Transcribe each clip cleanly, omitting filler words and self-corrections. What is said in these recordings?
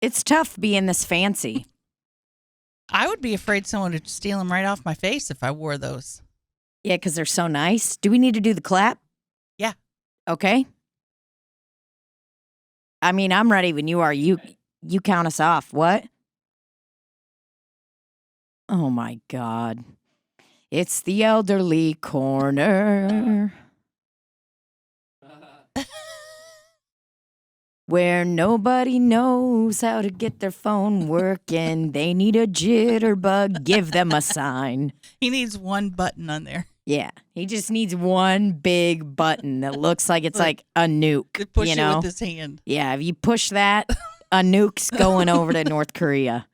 It's tough being this fancy. I would be afraid someone would steal them right off my face if I wore those. Yeah, because they're so nice. Do we need to do the clap? Yeah. Okay. I mean, I'm ready when you are. You count us off. What? Oh, my God. It's the elderly corner. Where nobody knows how to get their phone working. They need a jitterbug. Give them a sign. He needs one button on there. Yeah. He just needs one big button that looks like it's like a nuke. To push you know? it with his hand. Yeah. If you push that, a nuke's going over to North Korea.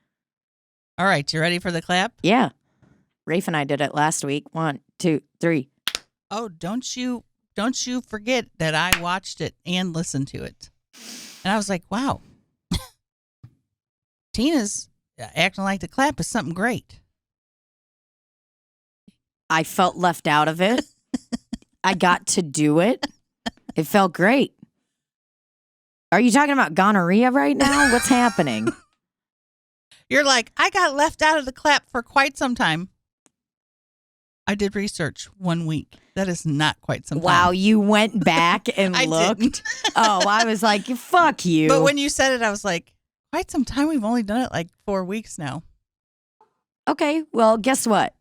All right. You ready for the clap? Yeah. Rafe and I did it last week. 1, 2, 3. Oh, don't you forget that I watched it and listened to it. And I was like, wow, Tina's acting like the clap is something great. I felt left out of it. I got to do it. It felt great. Are you talking about gonorrhea right now? What's happening? You're like, I got left out of the clap for quite some time. I did research 1 week. That is not quite some time. Wow, you went back and I looked? didn't. Oh, I was like, fuck you. But when you said it, I was like, quite some time. We've only done it like 4 weeks now. Okay, well, guess what?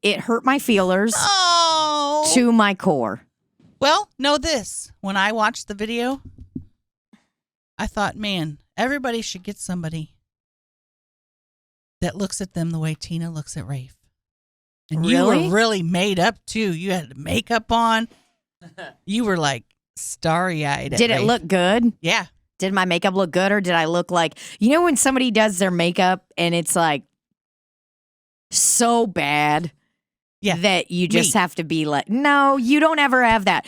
It hurt my feelers to my core. Well, know this. When I watched the video, I thought, man, everybody should get somebody that looks at them the way Tina looks at Rafe. And you were really made up, too. You had makeup on. You were like starry-eyed. Did it look good? Yeah. Did my makeup look good, or did I look like, you know when somebody does their makeup and it's like so bad that you just have to be like, no, you don't ever have that.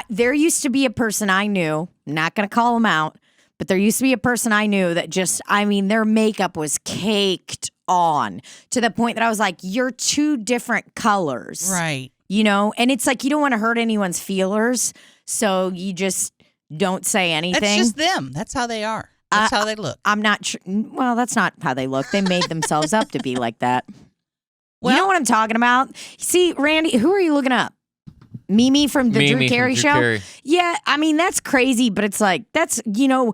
There used to be a person I knew, I'm not going to call him out, but there used to be a person I knew that just, I mean, their makeup was caked on to the point that I was like, you're two different colors. Right. You know, and it's like, you don't want to hurt anyone's feelers. So you just don't say anything. That's just them. That's how they are. That's how they look. I'm not sure. Well, that's not how they look. They made themselves up to be like that. Well, you know what I'm talking about? See, Randy, who are you looking up? Mimi from the Drew Carey show? Carey. Yeah, I mean, that's crazy, but it's like, that's, you know,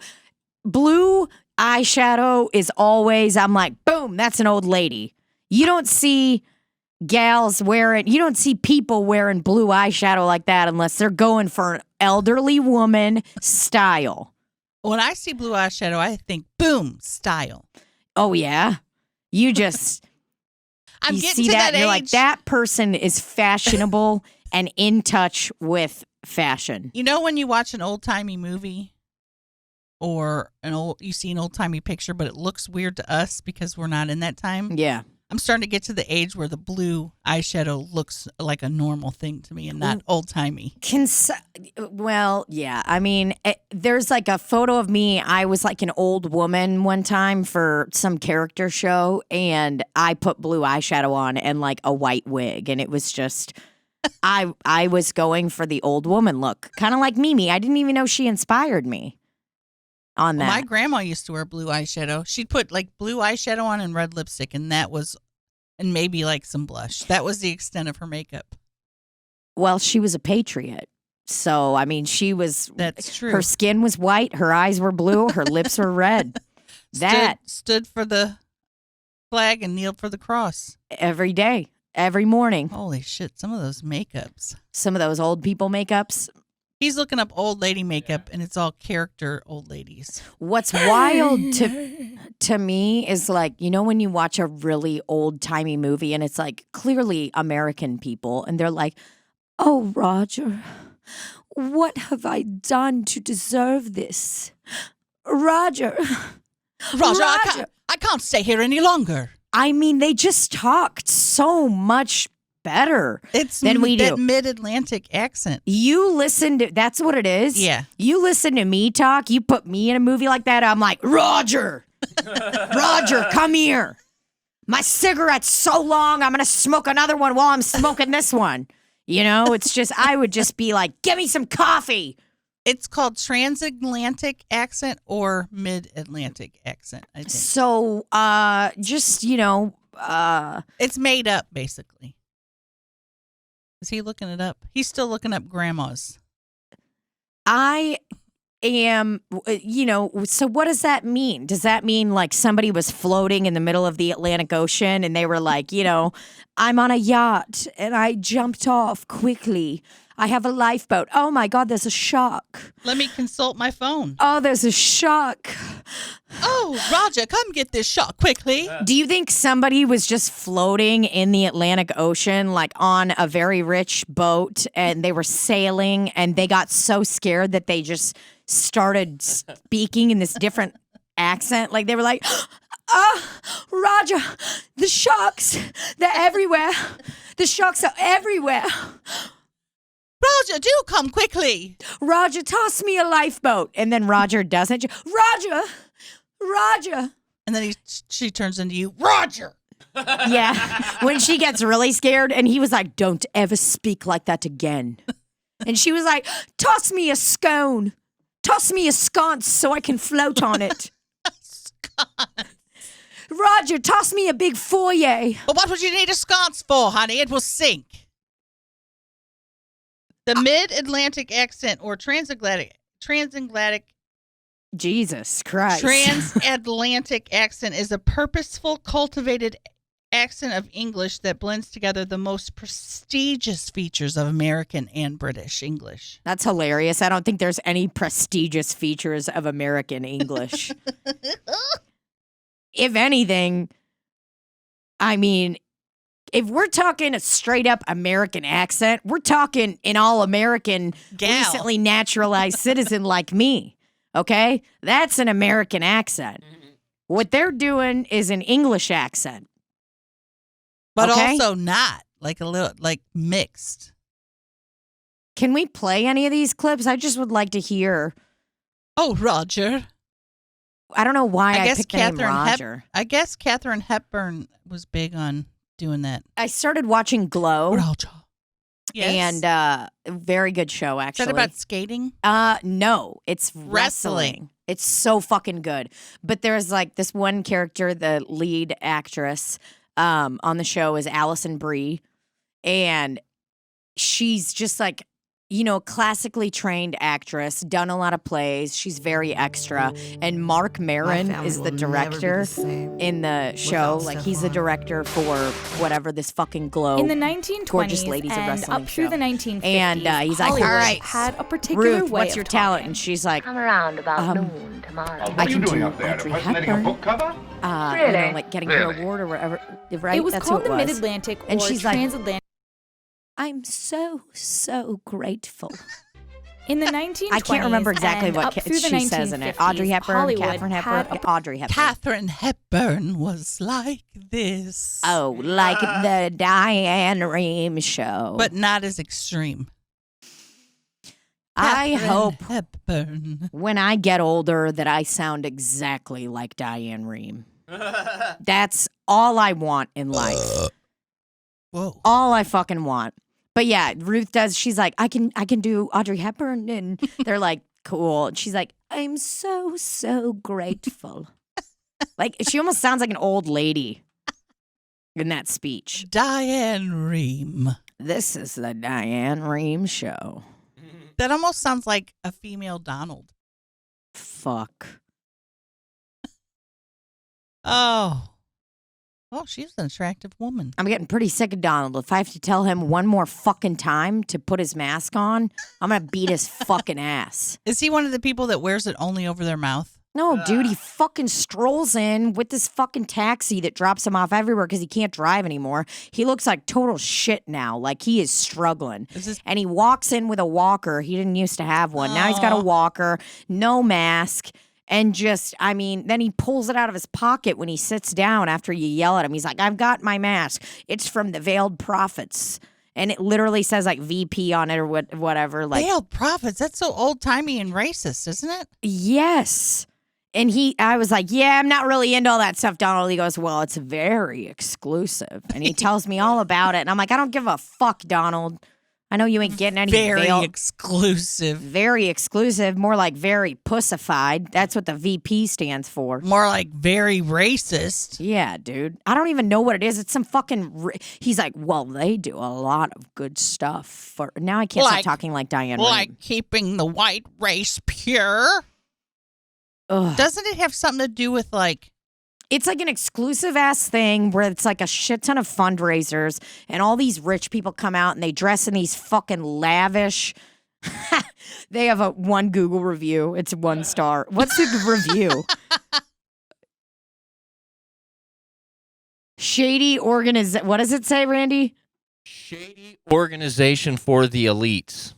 blue eyeshadow is always, I'm like, boom, that's an old lady. You don't see gals wearing, you don't see people wearing blue eyeshadow like that unless they're going for an elderly woman style. When I see blue eyeshadow, I think, boom, style. Oh, yeah. You just, I'm you getting see to that and you're age. like, that person is fashionable and in touch with fashion. You know when you watch an old-timey movie or you see an old-timey picture, but it looks weird to us because we're not in that time? Yeah. I'm starting to get to the age where the blue eyeshadow looks like a normal thing to me and not old-timey. Well, yeah. I mean, there's like a photo of me. I was like an old woman one time for some character show, and I put blue eyeshadow on and like a white wig, and it was just, I was going for the old woman look, kind of like Mimi. I didn't even know she inspired me on that. Well, my grandma used to wear blue eyeshadow. She'd put like blue eyeshadow on and red lipstick, and and maybe like some blush. That was the extent of her makeup. Well, she was a patriot. So, I mean, she was, that's true. Her skin was white, her eyes were blue, her lips were red. Stood for the flag and kneeled for the cross. Every day, every morning. Holy shit, some of those makeups. Some of those old people makeups. He's looking up old lady makeup, and it's all character old ladies. What's wild to me is like, you know, when you watch a really old-timey movie and it's like clearly American people, and they're like, oh, Roger, what have I done to deserve this? Roger, I can't stay here any longer. I mean, they just talked so much better than we do. That mid-Atlantic accent. You listen to, that's what it is? Yeah. You listen to me talk, you put me in a movie like that, I'm like, Roger, Roger, come here. My cigarette's so long, I'm going to smoke another one while I'm smoking this one. You know, it's just, I would just be like, give me some coffee. It's called transatlantic accent or mid-Atlantic accent, I think. So, just, It's made up, basically. Is he looking it up? He's still looking up grandmas. I am, so what does that mean? Does that mean like somebody was floating in the middle of the Atlantic Ocean and they were like, I'm on a yacht and I jumped off quickly. I have a lifeboat. Oh my God, there's a shark. Let me consult my phone. Oh, there's a shark. Oh, Roger, come get this shark quickly. Do you think somebody was just floating in the Atlantic Ocean, like on a very rich boat, and they were sailing and they got so scared that they just started speaking in this different accent? Like they were like, Roger, the sharks, they're everywhere. The sharks are everywhere. Roger, do come quickly. Roger, toss me a lifeboat. And then Roger doesn't. Roger. And then she turns into you, Roger. Yeah, when she gets really scared. And he was like, don't ever speak like that again. And she was like, toss me a scone. Toss me a sconce so I can float on it. Roger, toss me a big foyer. Well, what would you need a sconce for, honey? It will sink. The mid-Atlantic accent or transatlantic Jesus Christ. Transatlantic accent is a purposeful, cultivated accent of English that blends together the most prestigious features of American and British English. That's hilarious. I don't think there's any prestigious features of American English. If anything, I mean, if we're talking a straight up American accent, we're talking an all American, recently naturalized citizen like me. Okay? That's an American accent. What they're doing is an English accent. But okay? Also not like a little, like mixed. Can we play any of these clips? I just would like to hear. Oh, Roger. I don't know why I picked the name Roger. I guess Katharine Hepburn was big on doing that. I started watching Glow. Roger. Yes. And very good show, actually. Is that about skating? No, it's wrestling. It's so fucking good. But there's like this one character, the lead actress on the show is Allison Brie. And she's just like, classically trained actress, done a lot of plays. She's very extra. And Mark Maron is the director in the show. Like, he's the director for whatever this fucking Glow. In the 1920s Gorgeous Ladies of Wrestling up through show. the 1950s, And he's like, Hollywood all right, had a particular Ruth, way what's of your talking. talent? And she's like, Come around about noon tomorrow. What are you doing up there? Audrey Impersonating a Hepburn. book cover? Really? like getting her award or whatever. Right? It was That's called who the it was. Mid-Atlantic And or she's like, Transatlantic. I'm so grateful. In the 1920s, I can't remember exactly and what up through the she says in it. 1950s, Audrey Hepburn, Hollywood Katharine Hepburn, had a Audrey Hepburn. Katharine Hepburn was like this. Oh, like the Diane Rehm show. But not as extreme. I Katharine hope Hepburn. when I get older that I sound exactly like Diane Rehm. That's all I want in life. Whoa. All I fucking want. But yeah, Ruth does. She's like, I can do Audrey Hepburn, and they're like, cool. And she's like, I'm so grateful. Like, she almost sounds like an old lady in that speech. Diane Rehm. This is the Diane Rehm show. That almost sounds like a female Donald. Fuck. Oh. Oh, she's an attractive woman. I'm getting pretty sick of Donald. If I have to tell him one more fucking time to put his mask on, I'm going to beat his fucking ass. Is he one of the people that wears it only over their mouth? No, dude, he fucking strolls in with this fucking taxi that drops him off everywhere because he can't drive anymore. He looks like total shit now. Like, he is struggling. And he walks in with a walker. He didn't used to have one. Now he's got a walker, no mask. And just, I mean, then he pulls it out of his pocket when he sits down after you yell at him. He's like, I've got my mask. It's from the Veiled Prophets. And it literally says like VP on it or whatever. Like, Veiled Prophets? That's so old-timey and racist, isn't it? Yes. And I was like, yeah, I'm not really into all that stuff, Donald. He goes, well, it's very exclusive. And he tells me all about it. And I'm like, I don't give a fuck, Donald. I know you ain't getting any Very veiled. exclusive. Very exclusive, more like very pussified. That's what the VP stands for. More like very racist. Yeah, dude. I don't even know what it is. It's some fucking. He's like, well, they do a lot of good stuff. For now, I can't stop talking like Diane. Like Rehm. keeping the white race pure. Ugh. Doesn't it have something to do with like? It's like an exclusive ass thing where it's like a shit ton of fundraisers and all these rich people come out and they dress in these fucking lavish. They have one Google review. It's 1 star. What's the review? Shady organization. What does it say, Randy? Shady organization for the elites.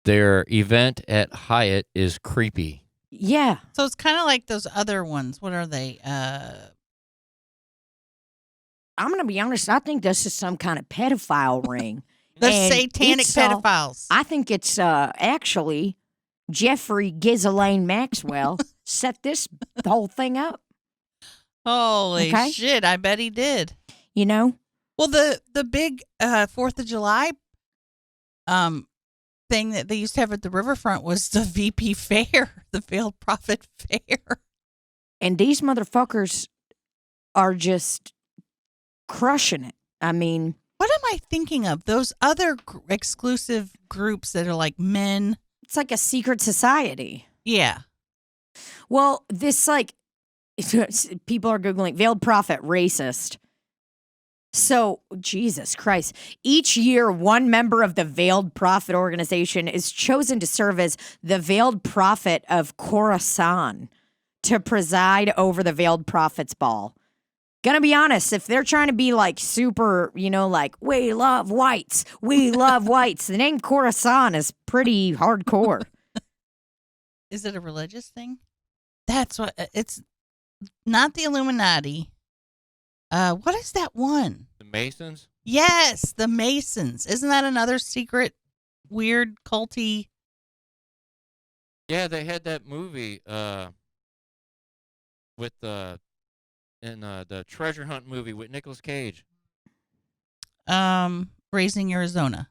Their event at Hyatt is creepy. Yeah. So it's kind of like those other ones. What are they? I'm going to be honest. I think this is some kind of pedophile ring. The And satanic it's, pedophiles. I think it's actually Jeffrey Ghislaine Maxwell set this whole thing up. Holy Okay. shit! I bet he did. You know? Well, the big 4th of July thing that they used to have at the riverfront was the VP Fair, the Veiled Prophet Fair. And these motherfuckers are just crushing it. I mean, What am I thinking of? Those other exclusive groups that are like men. it's like a secret society. Yeah. Well, this like people are Googling veiled prophet racist. So, Jesus Christ. Each year, one member of the Veiled Prophet organization is chosen to serve as the Veiled Prophet of Khorasan to preside over the Veiled Prophet's Ball. Gonna be honest, if they're trying to be like super, like, we love whites, the name Khorasan is pretty hardcore. Is it a religious thing? That's what it's not the Illuminati. What is that one? The Masons? Yes, the Masons. Isn't that another secret, weird, culty? Yeah, they had that movie with the treasure hunt movie with Nicolas Cage. Raising Arizona.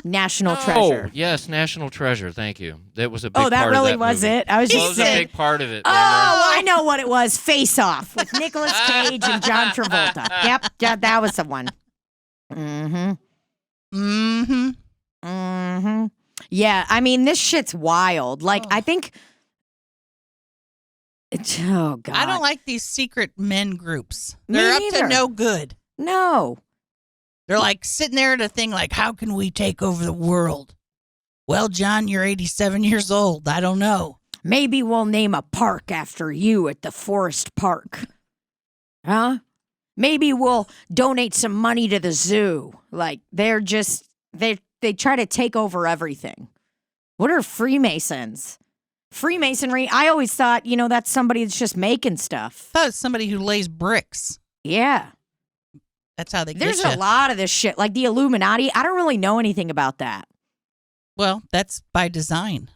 National Treasure. Oh, yes, National Treasure. Thank you. That was a big Oh, that part really of that was movie. it? I was Well, just it was a saying. big part of it. Oh, remember? I know what it was. Face Off with Nicolas Cage and John Travolta. Yep, that was the one. Yeah, I mean, this shit's wild. Like, I think. Oh God, I don't like these secret men groups. Me They're up neither. to no good. No. They're like sitting there at a thing like, how can we take over the world? Well, John, you're 87 years old. I don't know. Maybe we'll name a park after you at the Forest Park. Huh? Maybe we'll donate some money to the zoo. Like, they're just, they try to take over everything. What are Freemasons? Freemasonry, I always thought, that's somebody that's just making stuff. I thought it's somebody who lays bricks. Yeah. That's how they There's get a lot of this shit. Like the Illuminati, I don't really know anything about that. Well, that's by design.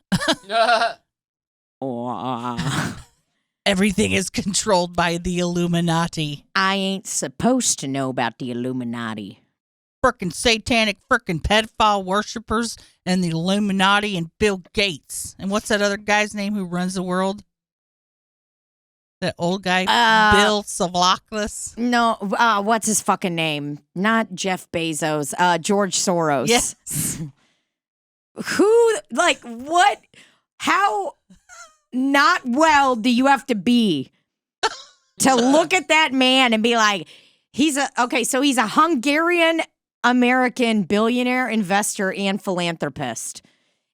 Everything is controlled by the Illuminati. I ain't supposed to know about the Illuminati. Frickin' satanic, frickin' pedophile worshippers and the Illuminati and Bill Gates. And what's that other guy's name who runs the world? That old guy, Bill Savlaklis? No, what's his fucking name? Not Jeff Bezos, George Soros. Yes. Who, like, what, how not well do you have to be to look at that man and be like, he's a Hungarian American billionaire, investor, and philanthropist.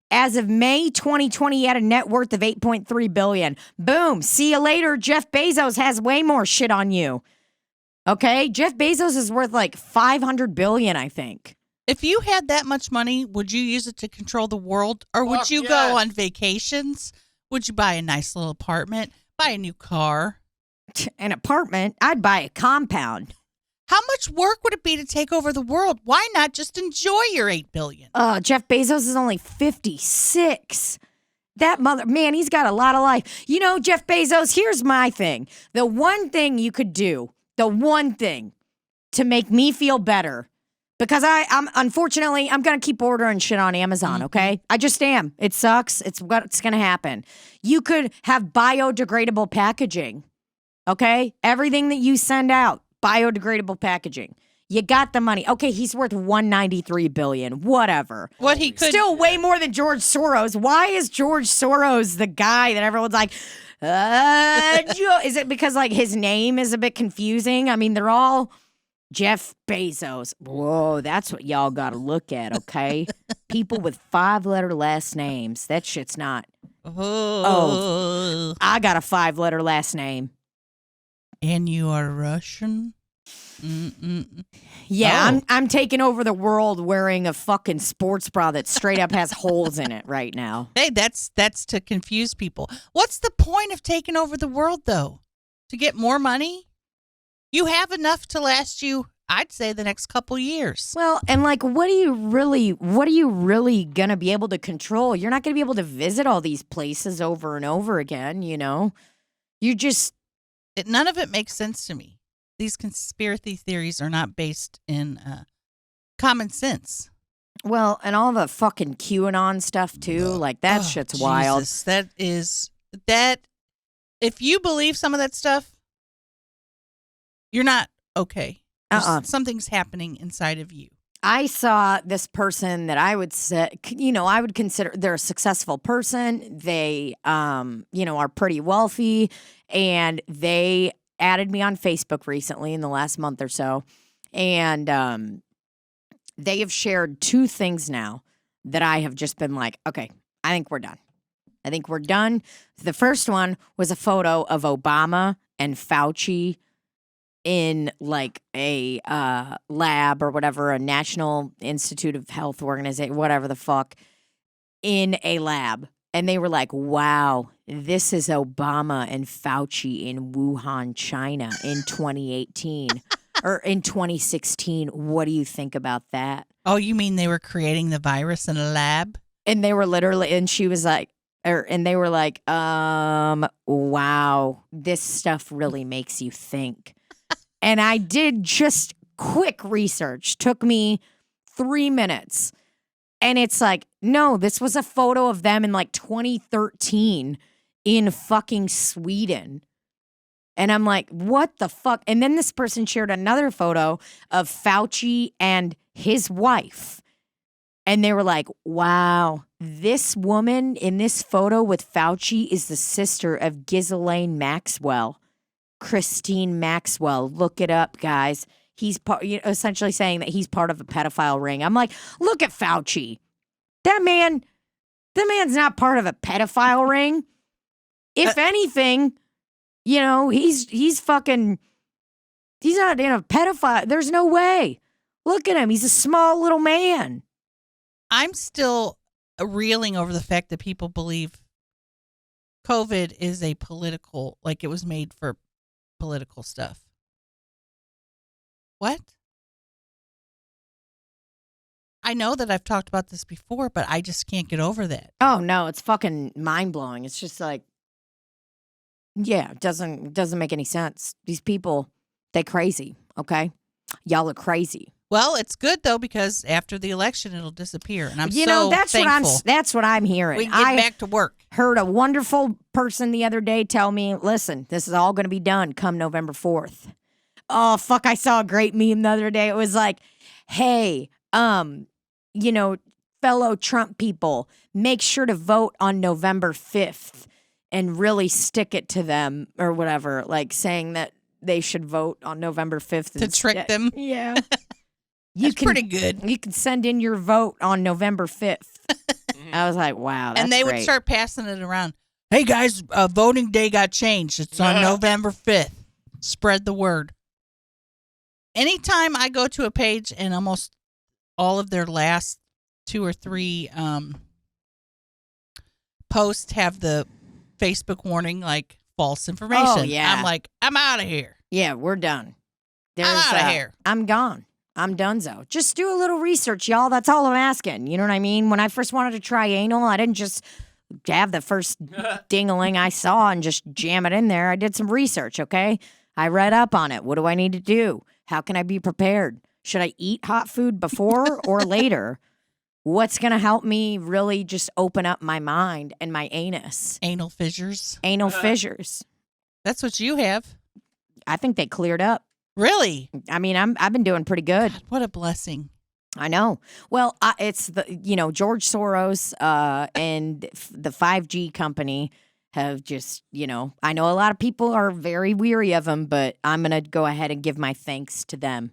As of May 2020, he had a net worth of $8.3 billion. Boom. See you later. Jeff Bezos has way more shit on you. Okay? Jeff Bezos is worth like $500 billion, I think. If you had that much money, would you use it to control the world? Or would Fuck you yes. go on vacations? Would you buy a nice little apartment? Buy a new car? An apartment? I'd buy a compound. How much work would it be to take over the world? Why not just enjoy your $8 billion? Jeff Bezos is only 56. That man, he's got a lot of life. Jeff Bezos, here's my thing. The one thing you could do, the one thing to make me feel better Because I'm unfortunately I'm gonna keep ordering shit on Amazon. Okay, I just am. It sucks. It's what's gonna happen. You could have biodegradable packaging. Okay, everything that you send out, biodegradable packaging. You got the money. Okay, he's worth $193 billion. Whatever. What he could Still way more than George Soros. Why is George Soros the guy that everyone's like, is it because like his name is a bit confusing? I mean, they're all Jeff Bezos. Whoa, that's what y'all got to look at, okay? People with 5-letter last names. That shit's not. Oh, I got a 5-letter last name. And you are Russian? Yeah, I'm taking over the world wearing a fucking sports bra that straight up has holes in it right now. Hey, that's to confuse people. What's the point of taking over the world, though? To get more money? You have enough to last you, I'd say, the next couple years. Well, and like, what are you really gonna be able to control? You're not gonna be able to visit all these places over and over again, you know? None of it makes sense to me. These conspiracy theories are not based in common sense. Well, and all the fucking QAnon stuff too, like that shit's wild. That. If you believe some of that stuff, you're not okay. Something's happening inside of you. I saw this person that I would say, I would consider they're a successful person. They, are pretty wealthy, and they added me on Facebook recently in the last month or so. And they have shared 2 things now that I have just been like, okay, I think we're done. The first one was a photo of Obama and Fauci in like a lab or whatever, a National Institute of Health organization, whatever the fuck, in a lab. And they were like, wow, this is Obama and Fauci in Wuhan, China in 2018 or in 2016. What do you think about that? Oh, you mean they were creating the virus in a lab? And they were literally, and she was like, and they were like, wow, this stuff really makes you think. And I did just quick research, took me 3 minutes. And it's like, no, this was a photo of them in like 2013 in fucking Sweden. And I'm like, what the fuck? And then this person shared another photo of Fauci and his wife. And they were like, wow, this woman in this photo with Fauci is the sister of Ghislaine Maxwell. Christine Maxwell. Look it up, guys. He's essentially saying that he's part of a pedophile ring. I'm like, look at Fauci. That man's not part of a pedophile ring. If anything, he's fucking, he's not in a pedophile. There's no way. Look at him. He's a small little man. I'm still reeling over the fact that people believe COVID is a political, like it was made for political stuff. What? I know that I've talked about this before, but I just can't get over that. Oh no, it's fucking mind-blowing. It's just like, yeah, it doesn't make any sense. These people, they crazy, okay? Y'all are crazy. Well, it's good though, because after the election it'll disappear. And I'm that's thankful. That's what I'm hearing. We can get back to work. Heard a wonderful person the other day tell me, listen, this is all gonna be done come November 4th. Oh, fuck, I saw a great meme the other day. It was like, hey, fellow Trump people, make sure to vote on November 5th and really stick it to them or whatever, like saying that they should vote on November 5th. To trick them? Yeah. That's pretty good. You can send in your vote on November 5th. I was like, wow, that's And they great. would start passing it around. Hey, guys, voting day got changed. It's on November 5th. Spread the word. Anytime I go to a page and almost all of their last 2 or 3 posts have the Facebook warning, like false information. Oh, yeah. I'm like, I'm out of here. Yeah, we're done. I'm out of here. I'm gone. I'm donezo. Just do a little research, y'all. That's all I'm asking. You know what I mean? When I first wanted to try anal, I didn't just have the first ding-a-ling I saw and just jam it in there. I did some research, okay? I read up on it. What do I need to do? How can I be prepared? Should I eat hot food before or later? What's going to help me really just open up my mind and my anus? Anal fissures. Anal fissures. That's what you have. I think they cleared up. Really? I mean, I've been doing pretty good. God, what a blessing. I know. Well, it's the George Soros and the 5G company have just, I know a lot of people are very weary of them, but I'm going to go ahead and give my thanks to them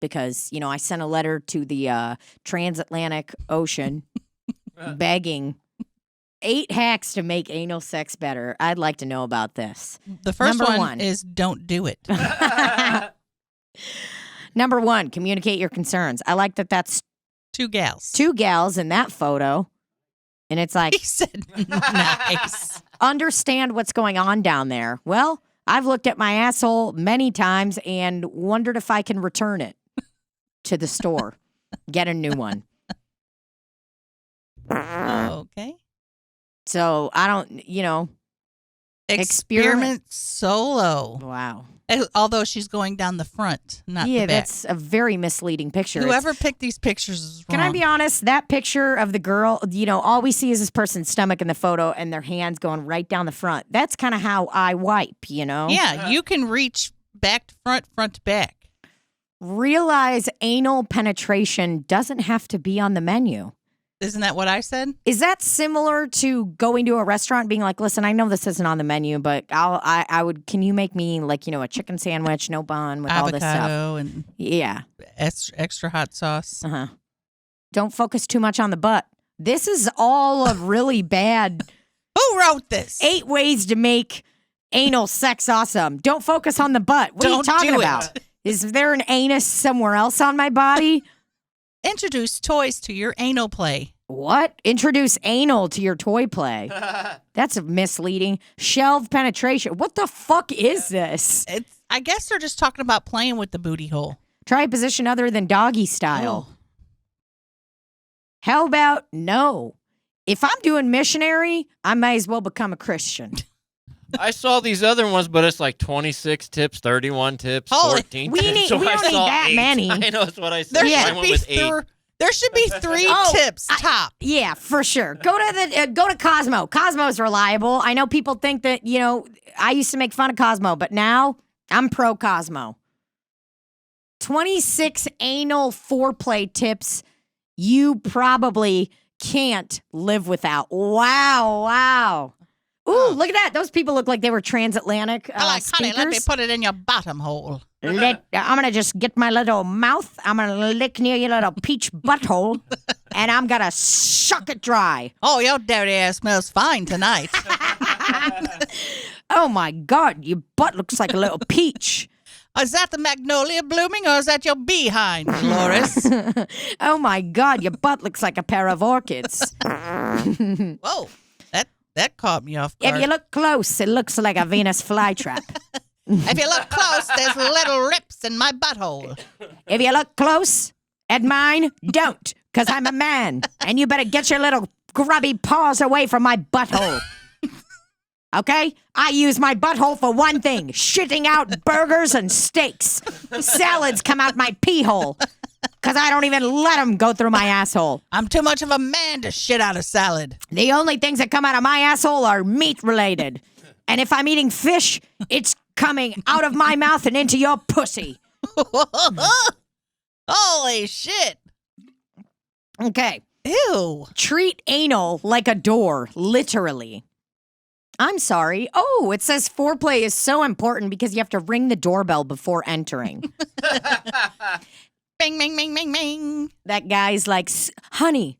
because, I sent a letter to the Transatlantic Ocean begging 8 hacks to make anal sex better. I'd like to know about this. The first Number one is don't do it. Number 1, communicate your concerns. I like that that's 2 gals. 2 gals in that photo. And it's like, He said nice. understand what's going on down there. Well, I've looked at my asshole many times and wondered if I can return it to the store, get a new one. Okay. So I don't, Experiment solo. Wow. Although she's going down the front, not the Yeah, back. that's a very misleading picture. Whoever picked these pictures is wrong. Can I be honest? That picture of the girl, all we see is this person's stomach in the photo and their hands going right down the front. That's kind of how I wipe, Yeah, you can reach back to front, front to back. Realize anal penetration doesn't have to be on the menu. Isn't that what I said? Is that similar to going to a restaurant being like, listen, I know this isn't on the menu, but I would, can you make me like, a chicken sandwich, no bun with all this stuff? Avocado and Yeah. extra hot sauce. Uh-huh. Don't focus too much on the butt. This is all a really bad Who wrote this? 8 ways to make anal sex awesome. Don't focus on the butt. What are you Don't talking do it. about? Is there an anus somewhere else on my body? Introduce toys to your anal play. What? Introduce anal to your toy play. That's misleading. Shelve penetration. What the fuck is this? I guess they're just talking about playing with the booty hole. Try a position other than doggy style. Oh. How about no? If I'm doing missionary, I may as well become a Christian. I saw these other ones, but it's like 26 tips, 31 tips, Holy- 14 we tips. need- so we I don't need saw that 8. many. I know that's what I said. There So I should went be with 8. there should be 3 Oh, tips top. Yeah, for sure. Go to Cosmo. Cosmo's reliable. I know people think that, I used to make fun of Cosmo, but now I'm pro Cosmo. 26 anal foreplay tips you probably can't live without. Wow. Ooh, look at that. Those people look like they were transatlantic Honey, speakers. let me put it in your bottom hole. I'm going to just get my little mouth. I'm going to lick near your little peach butthole, and I'm going to suck it dry. Oh, your dirty ass smells fine tonight. Oh, my God. Your butt looks like a little peach. Is that the magnolia blooming or is that your behind, Dolores? Oh, my God. Your butt looks like a pair of orchids. Whoa, that caught me off guard. If you look close, it looks like a Venus flytrap. If you look close, there's little rips in my butthole. If you look close at mine, don't, because I'm a man, and you better get your little grubby paws away from my butthole. Okay? I use my butthole for one thing, shitting out burgers and steaks. Salads come out my pee hole, because I don't even let them go through my asshole. I'm too much of a man to shit out a salad. The only things that come out of my asshole are meat-related. And if I'm eating fish, it's coming out of my mouth and into your pussy. Holy shit. Okay. Ew. Treat anal like a door, literally. I'm sorry. Oh, it says foreplay is so important because you have to ring the doorbell before entering. Bing, bing, bing, bing, bing. That guy's like, honey,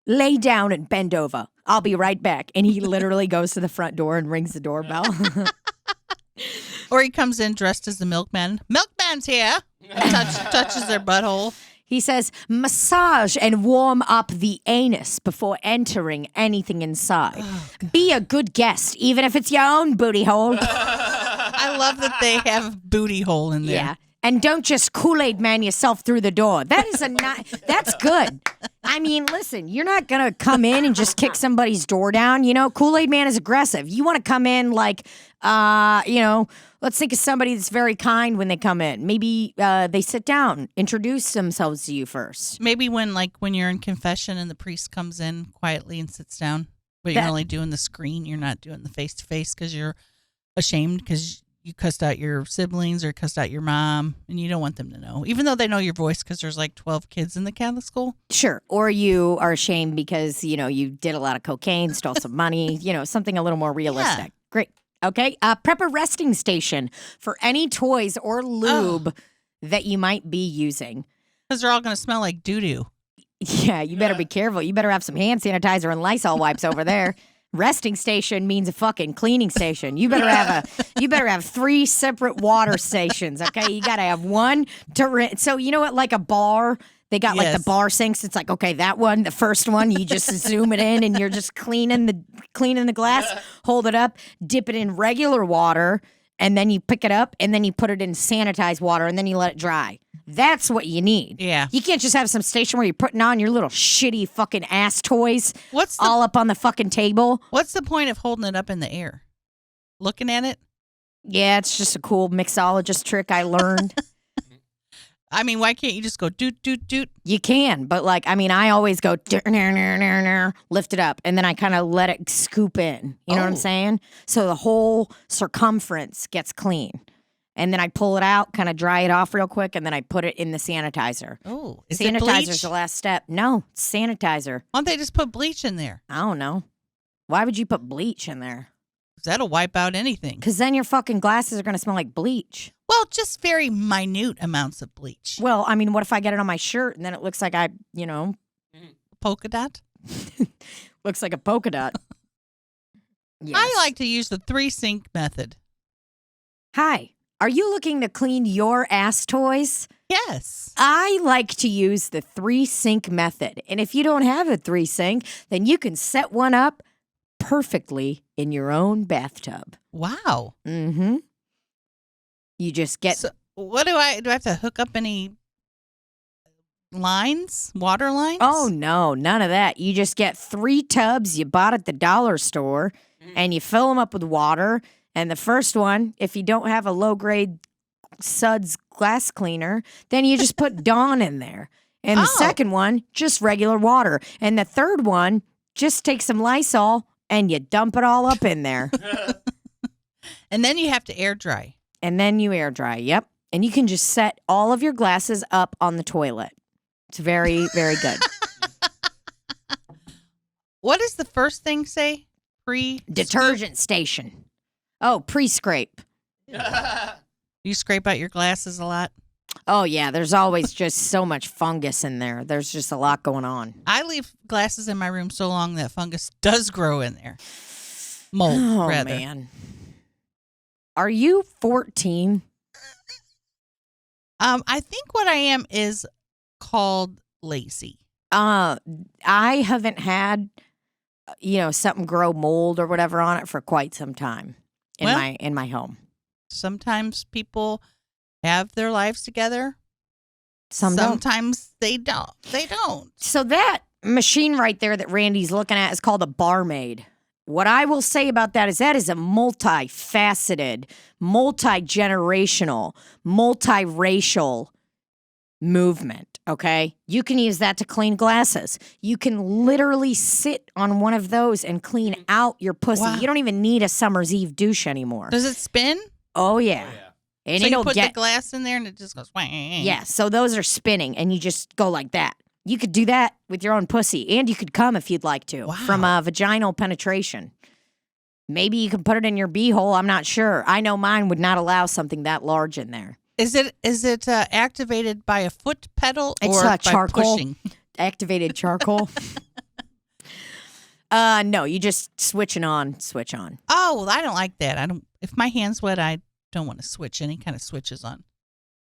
lay down and bend over. I'll be right back. And he literally goes to the front door and rings the doorbell. Or he comes in dressed as the milkman. Milkman's here. Touches their butthole. He says, massage and warm up the anus before entering anything inside. Be a good guest, even if it's your own booty hole. I love that they have booty hole in there. Yeah. And don't just Kool-Aid man yourself through the door. That is that's good. I mean, listen, you're not going to come in and just kick somebody's door down. You know, Kool-Aid man is aggressive. You want to come in like, let's think of somebody that's very kind when they come in. Maybe they sit down, introduce themselves to you first. Maybe when you're in confession and the priest comes in quietly and sits down, but you're only doing the screen. You're not doing the face-to-face because you're ashamed because you cussed out your siblings or cussed out your mom, and you don't want them to know, even though they know your voice because there's like 12 kids in the Catholic school. Sure. Or you are ashamed because, you did a lot of cocaine, stole some money, something a little more realistic. Yeah. Great. Okay. Prep a resting station for any toys or lube that you might be using. Because they're all going to smell like doo-doo. Yeah, you better be careful. You better have some hand sanitizer and Lysol wipes over there. Resting station means a fucking cleaning station. You better have 3 separate water stations. Okay, you got to have one to rinse. So you know what, like a bar, they got like the bar sinks. It's like, okay, that one, the first one, you just zoom it in and you're just cleaning the glass. Hold it up, dip it in regular water, and then you pick it up and then you put it in sanitized water and then you let it dry. That's what you need. Yeah. You can't just have some station where you're putting on your little shitty fucking ass toys all up on the fucking table. What's the point of holding it up in the air? Looking at it? Yeah, it's just a cool mixologist trick I learned. I mean, why can't you just go doot, doot, doot? You can, but I always go lift it up, and then I kind of let it scoop in. You know what I'm saying? So the whole circumference gets clean. And then I pull it out, kind of dry it off real quick, and then I put it in the sanitizer. Oh, is it bleach? Sanitizer's the last step. No, it's sanitizer. Why don't they just put bleach in there? I don't know. Why would you put bleach in there? That'll wipe out anything. Because then your fucking glasses are going to smell like bleach. Well, just very minute amounts of bleach. Well, I mean, what if I get it on my shirt and then it looks like polka dot? Looks like a polka dot. Yes. I like to use the 3-sink method. Hi. Are you looking to clean your ass toys? Yes. I like to use the 3-sink method. And if you don't have a 3-sink, then you can set one up perfectly in your own bathtub. Wow. Mm-hmm. You just get... So what do I have to hook up any lines? Water lines? Oh, no. None of that. You just get 3 tubs you bought at the dollar store, and you fill them up with water. And the first one, if you don't have a low-grade Suds glass cleaner, then you just put Dawn in there. And the second one, just regular water. And the third one, just take some Lysol and you dump it all up in there. And then you have to air dry. And then you air dry, yep. And you can just set all of your glasses up on the toilet. It's very, very good. What does the first thing say? Detergent station. Oh, pre-scrape. You scrape out your glasses a lot? Oh, yeah. There's always just so much fungus in there. There's just a lot going on. I leave glasses in my room so long that fungus does grow in there. Mold, rather. Oh, man. Are you 14? I think what I am is called lazy. I haven't had, something grow mold or whatever on it for quite some time in my home. Sometimes people have their lives together. Sometimes they don't. So that machine right there that Randy's looking at is called a barmaid. What I will say about that is a multifaceted, multi-generational, multiracial movement, okay? You can use that to clean glasses. You can literally sit on one of those and clean out your pussy. Wow. You don't even need a summer's eve douche anymore. Does it spin? Oh, yeah. And so it'll you put the glass in there and it just goes... Wah. Yeah, so those are spinning and you just go like that. You could do that with your own pussy, and you could come if you'd like to from vaginal penetration. Maybe you can put it in your beehole. I'm not sure. I know mine would not allow something that large in there. Is it activated by a foot pedal or by charcoal? pushing? Activated charcoal. No, you just switch on. Oh, well, I don't like that. If my hand's wet, I don't want to switch any kind of switches on.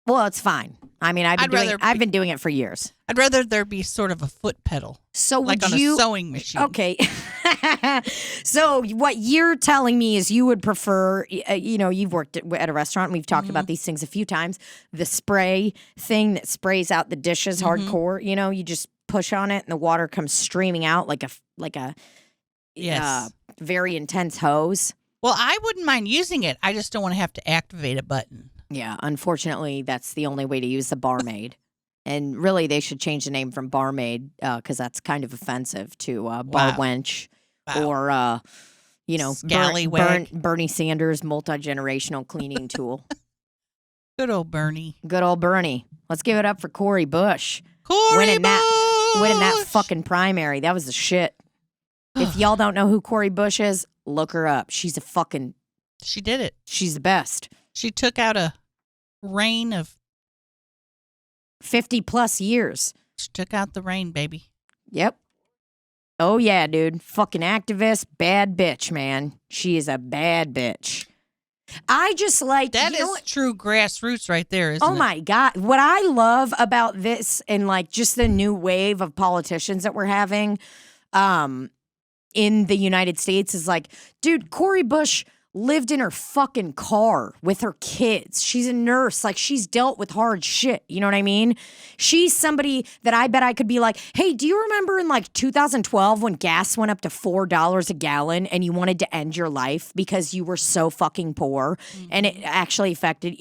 Well, it's fine. I mean, I've been doing it for years. I'd rather there be sort of a foot pedal. So like would on you, a sewing machine. Okay. So what you're telling me is you would prefer, you've worked at a restaurant and we've talked about these things a few times. The spray thing that sprays out the dishes hardcore, you just push on it and the water comes streaming out like a very intense hose. Well, I wouldn't mind using it. I just don't want to have to activate a button. Yeah, unfortunately, that's the only way to use the barmaid. And really, they should change the name from barmaid because that's kind of offensive to bar wench or, Scallywag. Bernie Sanders multi-generational cleaning tool. Good old Bernie. Good old Bernie. Let's give it up for Cori Bush. Winning that fucking primary. That was the shit. If y'all don't know who Cori Bush is, look her up. She's a fucking... She did it. She's the best. She took out a reign of 50 plus years. She took out the reign, baby. Yep. Oh yeah, dude. Fucking activist, bad bitch, man. She is a bad bitch. I just like that is true grassroots right there, isn't it? Oh my God. What I love about this and like just the new wave of politicians that we're having in the United States is like, dude, Cori Bush lived in her fucking car with her kids. She's a nurse. Like, she's dealt with hard shit. You know what I mean? She's somebody that I bet I could be like, hey, do you remember in like 2012 when gas went up to $4 a gallon and you wanted to end your life because you were so fucking poor and it actually affected,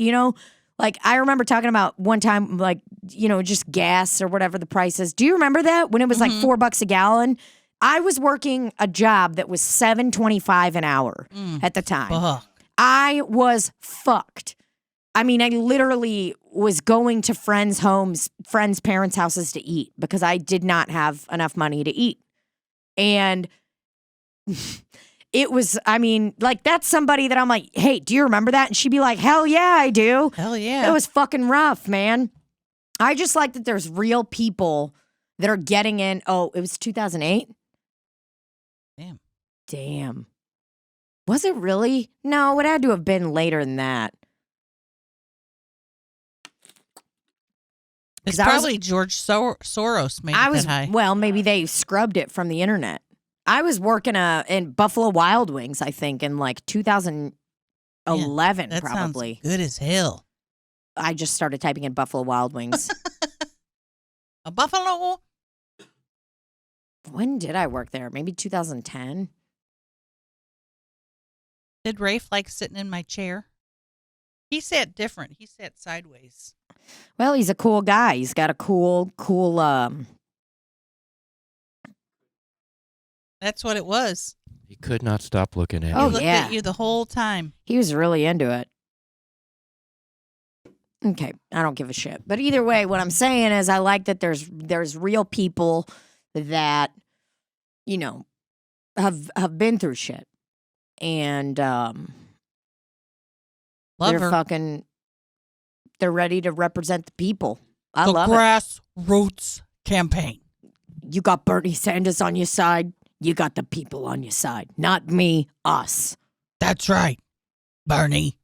like, I remember talking about one time, like, just gas or whatever the price is. Do you remember that when it was like $4 a gallon? I was working a job that was $7.25 an hour at the time. Fuck. I was fucked. I mean, I literally was going to friends' parents' houses to eat because I did not have enough money to eat. And it was, I mean, like, that's somebody that I'm like, hey, do you remember that? And she'd be like, hell yeah, I do. Hell yeah. It was fucking rough, man. I just like that there's real people that are getting in. Oh, it was 2008? Damn. Was it really? No, it had to have been later than that. It's probably George Soros made it that high. Well, maybe they scrubbed it from the internet. I was working in Buffalo Wild Wings, I think, in like 2011, that probably. Sounds good as hell. I just started typing in Buffalo Wild Wings. A buffalo? When did I work there? Maybe 2010? Did Rafe like sitting in my chair? He sat different. He sat sideways. Well, he's a cool guy. He's got a cool. That's what it was. He could not stop looking at Oh, He you. looked yeah. at you the whole time. He was really into it. Okay, I don't give a shit. But either way, what I'm saying is I like that there's real people that, have been through shit. And Love they're her. they're ready to represent the people. I The love it. grassroots campaign. You got Bernie Sanders on your side. You got the people on your side. Not me, us. That's right, Bernie.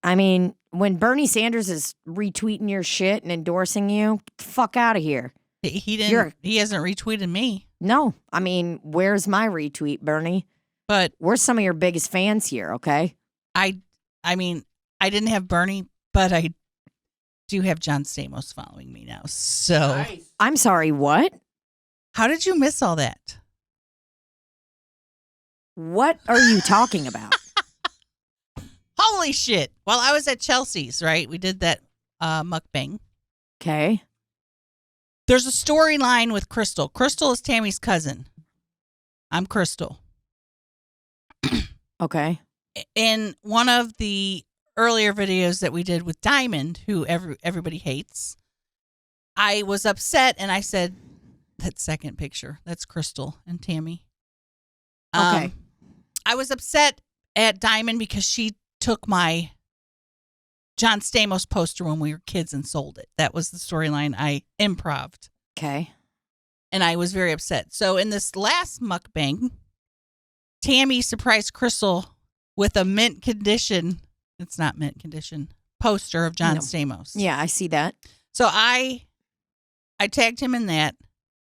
I mean, when Bernie Sanders is retweeting your shit and endorsing you, get the fuck out of here. He didn't. He hasn't retweeted me. No, I mean, where's my retweet, Bernie? But We're some of your biggest fans here, okay? I mean, I didn't have Bernie, but I do have John Stamos following me now. So I'm sorry, what? how did you miss all that? What are you talking about? Holy shit. Well, I was at Chelsea's, right? We did that mukbang. Okay. There's a storyline with Crystal. Crystal is Tammy's cousin. I'm Crystal. Okay. In one of the earlier videos that we did with Diamond, who everybody hates, I was upset and I said, that second picture, that's Crystal and Tammy. Okay. I was upset at Diamond because she took my John Stamos poster when we were kids and sold it. That was the storyline I improv'd. Okay. And I was very upset. So in this last mukbang, Tammy surprised Crystal with a mint condition. It's not mint condition, poster of John No. Stamos. Yeah, I see that. So I tagged him in that.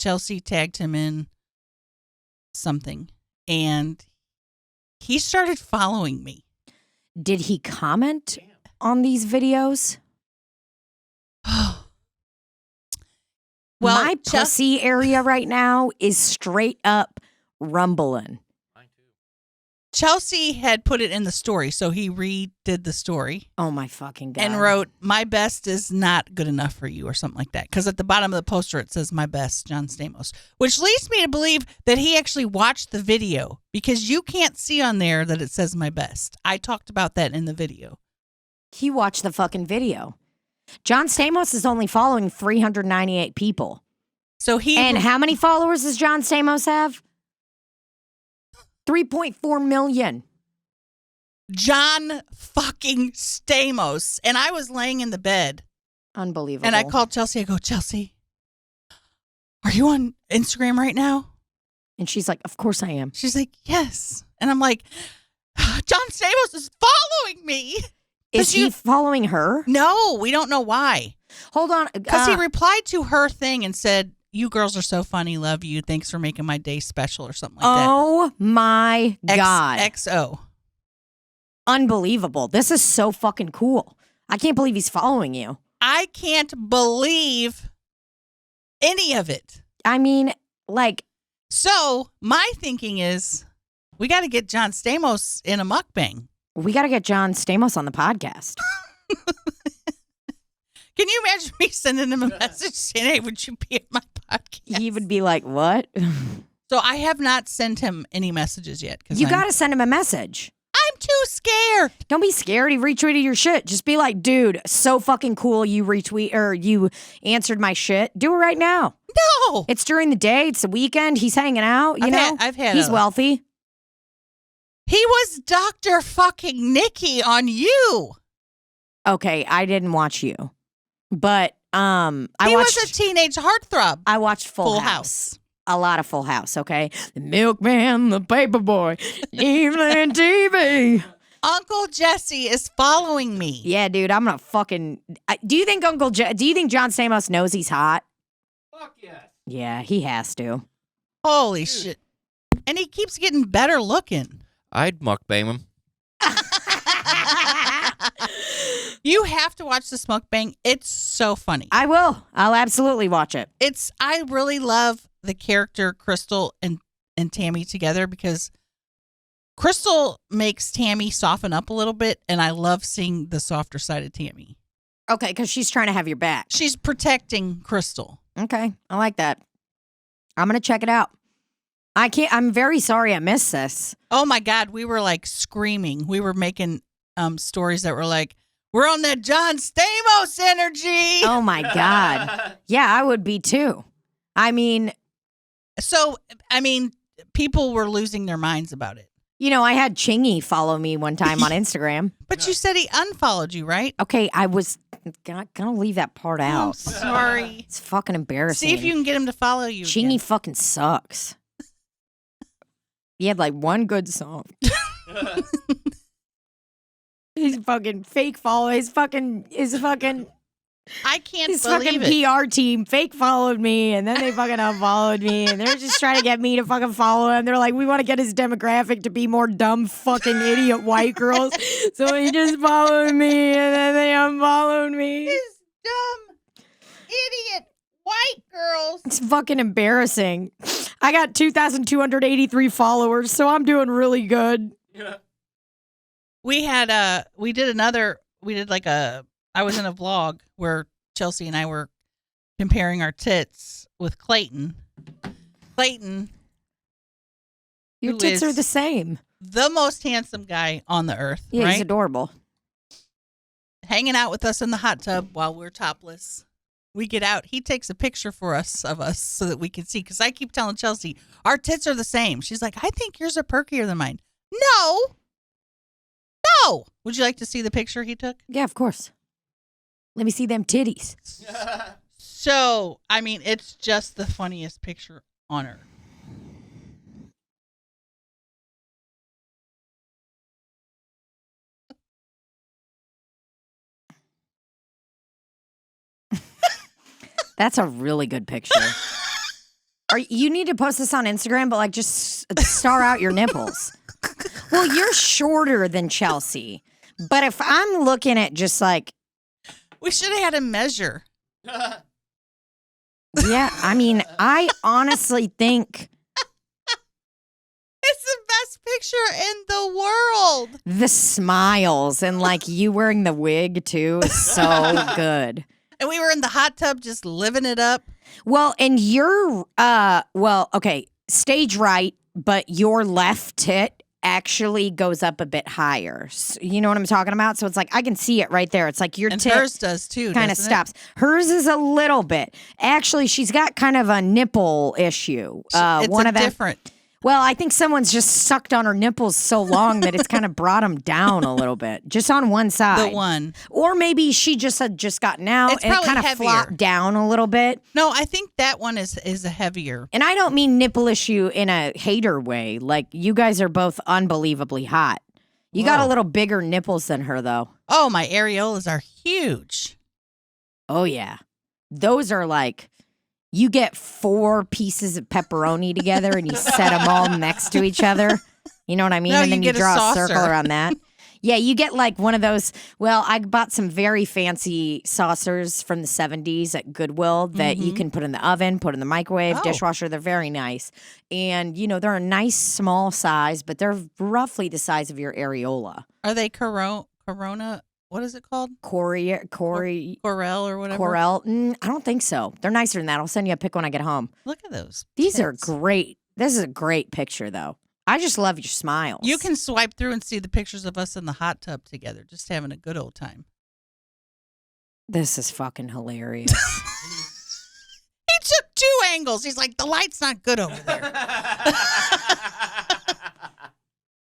Chelsea tagged him in something, and he started following me. Did he comment on these videos? Well, my pussy area right now is straight up rumbling. Chelsea had put it in the story, so he redid the story. Oh my fucking God. And wrote, "My best is not good enough for you," or something like that. Because at the bottom of the poster, it says, "My best, John Stamos," which leads me to believe that he actually watched the video, because you can't see on there that it says "My best." I talked about that in the video. He watched the fucking video. John Stamos is only following 398 people. So And how many followers does John Stamos have? 3.4 million. John fucking Stamos. And I was laying in the bed. Unbelievable. And I called Chelsea. I go, "Chelsea, are you on Instagram right now?" And she's like, "Of course I am." She's like, "Yes." And I'm like, "John Stamos is following me." Is he following her? No, we don't know why. Hold on. Because he replied to her thing and said, "You girls are so funny. Love you. Thanks for making my day special," or something like that. Oh my God. XO. Unbelievable. This is so fucking cool. I can't believe he's following you. I can't believe any of it. I mean, like. So my thinking is, we got to get John Stamos in a mukbang. We got to get John Stamos on the podcast. Can you imagine me sending him a message saying, "Hey, would you be at my podcast?" He would be like, "What?" So I have not sent him any messages yet. You got to send him a message. I'm too scared. Don't be scared. He retweeted your shit. Just be like, "Dude, so fucking cool. You retweet or you answered my shit. Do it right now." No. It's during the day. It's the weekend. He's hanging out. You know, he's wealthy. He was Dr. fucking Nikki on You. Okay, I didn't watch You, but He was a teenage heartthrob. I watched Full House. A lot of Full House. Okay, the milkman, the paperboy, evening TV. Uncle Jesse is following me. Yeah, dude, I'm gonna fucking. Do you think do you think John Stamos knows he's hot? Fuck yes. Yeah, he has to. Holy shit! And he keeps getting better looking. I'd mukbang him. You have to watch this mukbang. It's so funny. I will. I'll absolutely watch it. I really love the character Crystal and Tammy together, because Crystal makes Tammy soften up a little bit, and I love seeing the softer side of Tammy. Okay, because she's trying to have your back. She's protecting Crystal. Okay, I like that. I'm gonna check it out. I'm very sorry I missed this. Oh my God, we were like screaming. We were making stories that were like, "We're on that John Stamos energy." Oh my God. Yeah, I would be too. I mean, people were losing their minds about it. you know, I had Chingy follow me one time on Instagram. But you said he unfollowed you, right? Okay, I was gonna leave that part out. I'm sorry. It's fucking embarrassing. See if you can get him to follow you. Chingy again. fucking sucks. He had like one good song. He's fucking fake follow. His fucking I can't his believe fucking it. PR team fake followed me, and then they fucking unfollowed me, and they're just trying to get me to fucking follow him. They're like, we want to get his demographic to be more dumb fucking idiot white girls. So he just followed me, and then they unfollowed me. These dumb, idiot white girls. It's fucking embarrassing. I got 2,283 followers, so I'm doing really good. Yeah. I was in a vlog where Chelsea and I were comparing our tits with Clayton. Clayton. Your who tits is are the same. the most handsome guy on the earth, Yeah, right? he's adorable. Hanging out with us in the hot tub while we're topless. We get out. He takes a picture of us so that we can see. Because I keep telling Chelsea, our tits are the same. She's like, "I think yours are perkier than mine." No. Would you like to see the picture he took? Yeah, of course. Let me see them titties. So, I mean, it's just the funniest picture on earth. That's a really good picture. You need to post this on Instagram, but like just star out your nipples. Well, you're shorter than Chelsea, but if I'm looking at just like, we should have had a measure. Yeah, I mean, I honestly think it's the best picture in the world. the smiles and like you wearing the wig too is so good. And we were in the hot tub just living it up. Well, and you're, okay, stage right, but your left tit actually goes up a bit higher. You know what I'm talking about? So it's like, I can see it right there. It's like your and tit hers does too, kind of stops. Hers is a little bit. Actually, she's got kind of a nipple issue. It's one of them, different. Well, I think someone's just sucked on her nipples so long that it's kind of brought them down a little bit, just on one side. The one. Or maybe she just had just gotten out It's and it probably kind of heavier. flopped down a little bit. No, I think that one is a heavier. And I don't mean nipple issue in a hater way. Like, you guys are both unbelievably hot. You got a little bigger nipples than her, though. Oh, my areolas are huge. Oh, yeah. Those are like, you get 4 pieces of pepperoni together and you set them all next to each other. You know what I mean? No, and then you you get a draw a saucer. circle around that. Yeah, you get like one of those. Well, I bought some very fancy saucers from the 70s at Goodwill that you can put in the oven, put in the microwave, Oh. dishwasher. They're very nice. And, you know, they're a nice small size, but they're roughly the size of your areola. Are they Corona? What is it called? Corey, Corel or whatever? Corel. I don't think so. They're nicer than that. I'll send you a pic when I get home. Look at those. These are tits. great. This is a great picture, though. I just love your smiles. You can swipe through and see the pictures of us in the hot tub together, just having a good old time. This is fucking hilarious. He took 2 angles. He's like, the light's not good over there.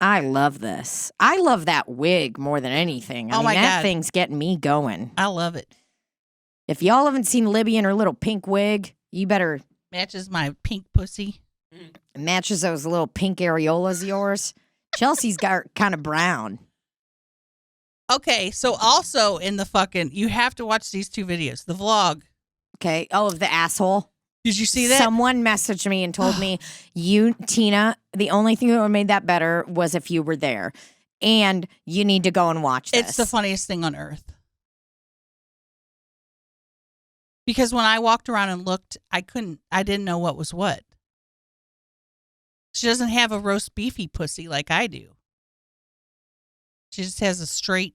I love this. I love that wig more than anything. I Oh mean, my that God. thing's getting me going. I love it. If y'all haven't seen Libby in her little pink wig, you better Matches my pink pussy. matches those little pink areolas of yours. Chelsea's got kind of brown. Okay, so also in the fucking, you have to watch these 2 videos. The vlog. Okay. Oh, of the asshole. Did you see that? Someone messaged me and told me, you, Tina, the only thing that would have made that better was if you were there. And you need to go and watch this. It's the funniest thing on earth. Because when I walked around and looked, I didn't know what was what. She doesn't have a roast beefy pussy like I do. She just has a straight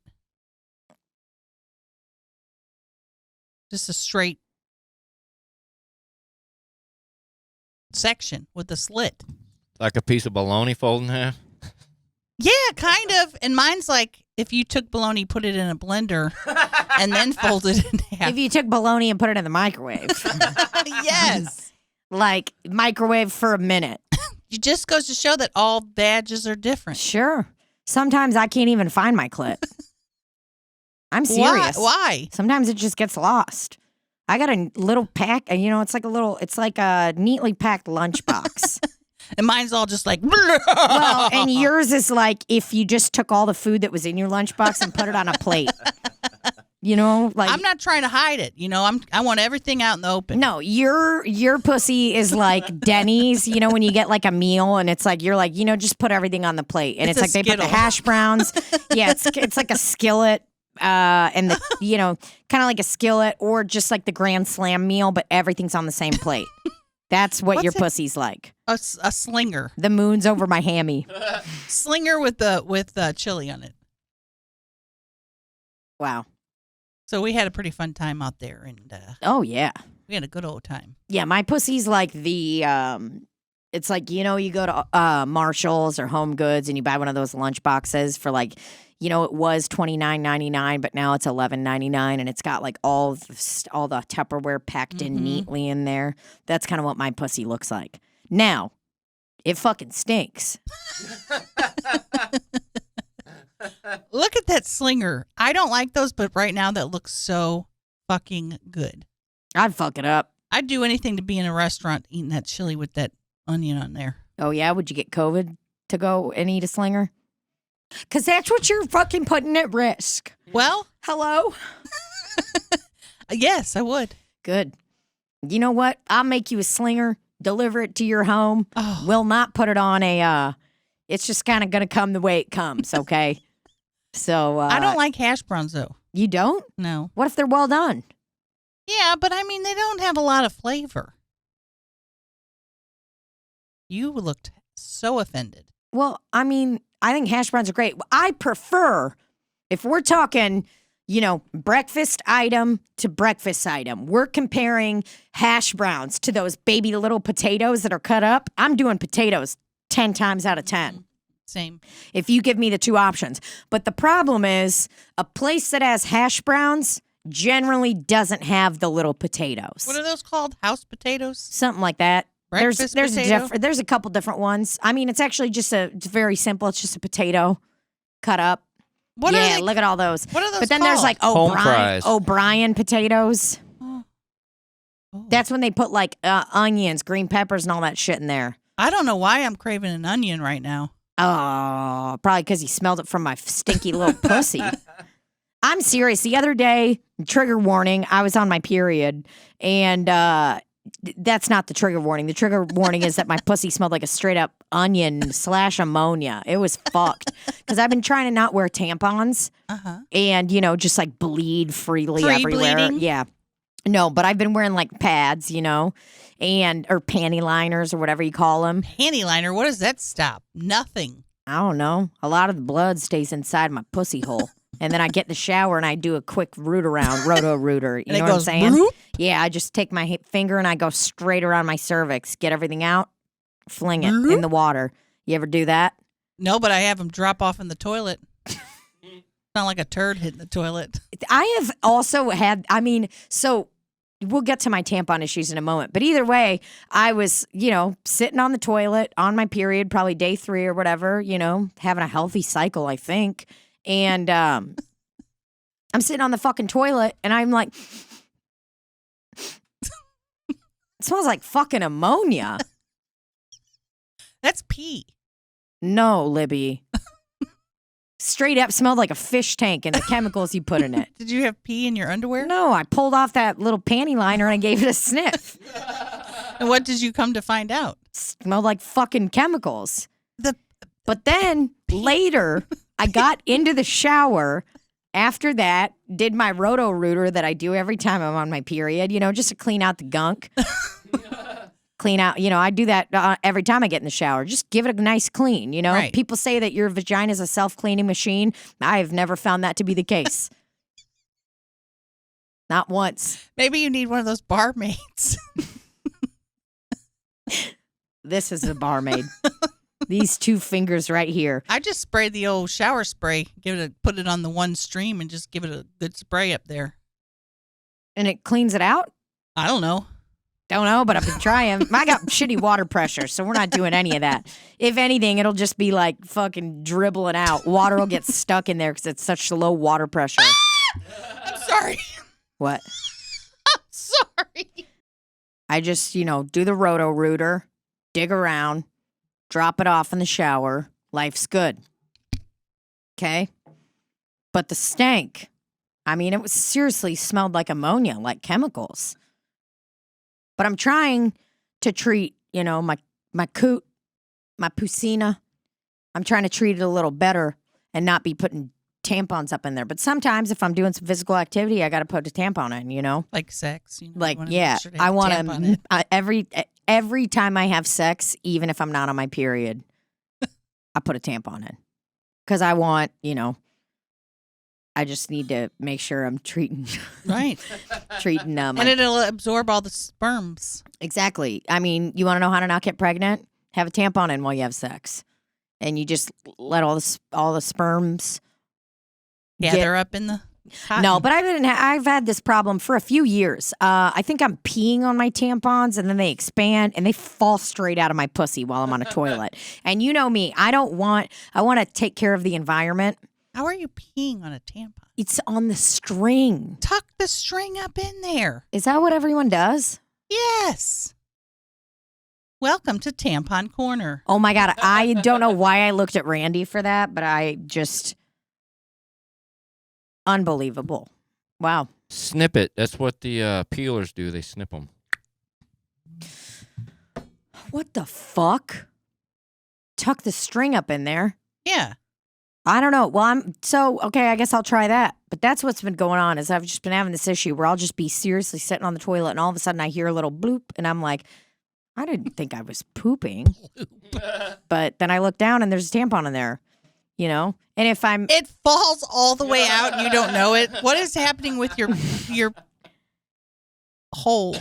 section with a slit. Like a piece of bologna folded in half. Yeah, kind of. And mine's like if you took bologna, put it in a blender, and then folded it in half. If you took bologna and put it in the microwave. Yes. Like, microwave for a minute. It just goes to show that all badges are different. Sure. Sometimes I can't even find my clit. I'm serious. Why? Sometimes it just gets lost. I got a little pack, you know, it's like a neatly packed lunchbox. And mine's all just like, Well, and yours is like if you just took all the food that was in your lunchbox and put it on a plate. You know, like I'm not trying to hide it. You know, I want everything out in the open. no, your pussy is like Denny's. You know, when you get like a meal and it's like you're like, you know, just put everything on the plate, and It's it's, a like they put the Skittle. hash browns. Yeah, it's like a skillet. And the kind of like a skillet or just like the Grand Slam meal, but everything's on the same plate. That's what What's your it? pussy's like. A slinger. The moon's over my hammy. Slinger with chili on it. Wow. So we had a pretty fun time out there, and Oh yeah. we had a good old time. Yeah, my pussy's like the it's like, you know, you go to Marshalls or Home Goods and you buy one of those lunch boxes for like, you know, it was $29.99, but now it's $11.99, and it's got like all the Tupperware packed in neatly in there. That's kind of what my pussy looks like. Now, it fucking stinks. Look at that slinger. I don't like those, but right now that looks so fucking good. I'd fuck it up. I'd do anything to be in a restaurant eating that chili with that onion on there. Oh yeah, would you get COVID to go and eat a slinger? Because that's what you're fucking putting at risk. Well, Hello? yes, I would. Good. You know what? I'll make you a slinger, deliver it to your home. Oh. Will not put it on a, it's just kind of going to come the way it comes, okay? So. I don't like hash browns, though. You don't? No. What if they're well done? Yeah, but I mean, they don't have a lot of flavor. You looked so offended. Well, I mean, I think hash browns are great. I prefer, if we're talking, breakfast item to breakfast item, we're comparing hash browns to those baby little potatoes that are cut up. I'm doing potatoes 10 times out of 10. Same. If you give me the two options. But the problem is a place that has hash browns generally doesn't have the little potatoes. What are those called? House potatoes? Something like that. Breakfast there's potato? there's a couple different ones. I mean, it's actually it's very simple. It's just a potato cut up. What are they? Look at all those. What are those But then called? there's like Home fries. O'Brien potatoes. Oh. That's when they put like onions, green peppers, and all that shit in there. I don't know why I'm craving an onion right now. Oh, probably because he smelled it from my stinky little pussy. I'm serious. The other day, trigger warning, I was on my period, and that's not the trigger warning. The trigger warning is that my pussy smelled like a straight up onion / ammonia. It was fucked because I've been trying to not wear tampons and, just like bleed freely Free everywhere. bleeding? Yeah. No, but I've been wearing like pads, or panty liners or whatever you call them. Panty liner, what does that stop? Nothing. I don't know. A lot of the blood stays inside my pussy hole. And then I get in the shower and I do a quick root around, roto-rooter. You know what I'm saying? Bloop? Yeah, I just take my finger and I go straight around my cervix, get everything out, fling it Bloop? in the water. You ever do that? No, but I have them drop off in the toilet. Sound like a turd hitting the toilet. I have also had, so we'll get to my tampon issues in a moment. But either way, I was, sitting on the toilet on my period, probably day 3 or whatever, having a healthy cycle, I think. And I'm sitting on the fucking toilet and I'm like, it smells like fucking ammonia. That's pee. No, Libby. Straight up smelled like a fish tank and the chemicals you put in it. Did you have pee in your underwear? No, I pulled off that little panty liner and I gave it a sniff. And what did you come to find out? Smelled like fucking chemicals. But then later, I got into the shower. After that, did my roto-rooter that I do every time I'm on my period, just to clean out the gunk. Clean out, I do that every time I get in the shower. Just give it a nice clean, Right. People say that your vagina is a self-cleaning machine. I've never found that to be the case. Not once. Maybe you need one of those barmaids. This is a barmaid. These 2 fingers right here. I just sprayed the old shower spray, put it on the one stream and just give it a good spray up there. And it cleans it out? I don't know. Don't know, but I've been trying. I got shitty water pressure, so we're not doing any of that. If anything, it'll just be like fucking dribbling out. Water will get stuck in there because it's such low water pressure. I'm sorry. What? I'm sorry. I just, do the roto-rooter, dig around, drop it off in the shower. Life's good. Okay? But the stank, it was seriously smelled like ammonia, like chemicals. But I'm trying to treat, my coot, my PUCINA. I'm trying to treat it a little better and not be putting tampons up in there. But sometimes if I'm doing some physical activity, I got to put a tampon in, Like sex. Like, you wanna yeah, make sure to have I a want tampon in. to, every time I have sex, even if I'm not on my period, I put a tampon in. Because I want, I just need to make sure I'm treating Right. treating And it'll absorb all the sperms. Exactly. You want to know how to not get pregnant? Have a tampon in while you have sex, and you just let all the sperms Gather up in the cotton. No, but I've had this problem for a few years. I think I'm peeing on my tampons, and then they expand and they fall straight out of my pussy while I'm on a toilet. And you know me, I want to take care of the environment. How are you peeing on a tampon? It's on the string. Tuck the string up in there. Is that what everyone does? Yes. Welcome to Tampon Corner. Oh my God. I don't know why I looked at Randy for that, but I just, unbelievable. Wow. Snip it. That's what the peelers do. They snip them. What the fuck? Tuck the string up in there. Yeah. I don't know. Well, okay, I guess I'll try that. But that's what's been going on is I've just been having this issue where I'll just be seriously sitting on the toilet and all of a sudden I hear a little bloop and I'm like, I didn't think I was pooping. But then I look down and there's a tampon in there, And if It falls all the way out and you don't know it. What is happening with your hole?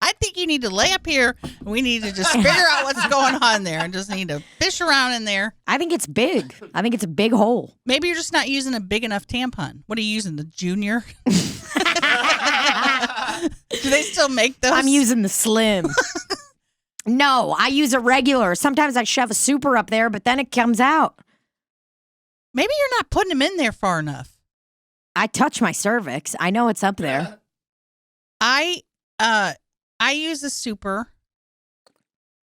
I think you need to lay up here and we need to just figure out what's going on there and just need to fish around in there. I think it's big. I think it's a big hole. Maybe you're just not using a big enough tampon. What are you using, the junior? Do they still make those? I'm using the slim. No, I use a regular. Sometimes I shove a super up there, but then it comes out. Maybe you're not putting them in there far enough. I touch my cervix. I know it's up there. I use a super,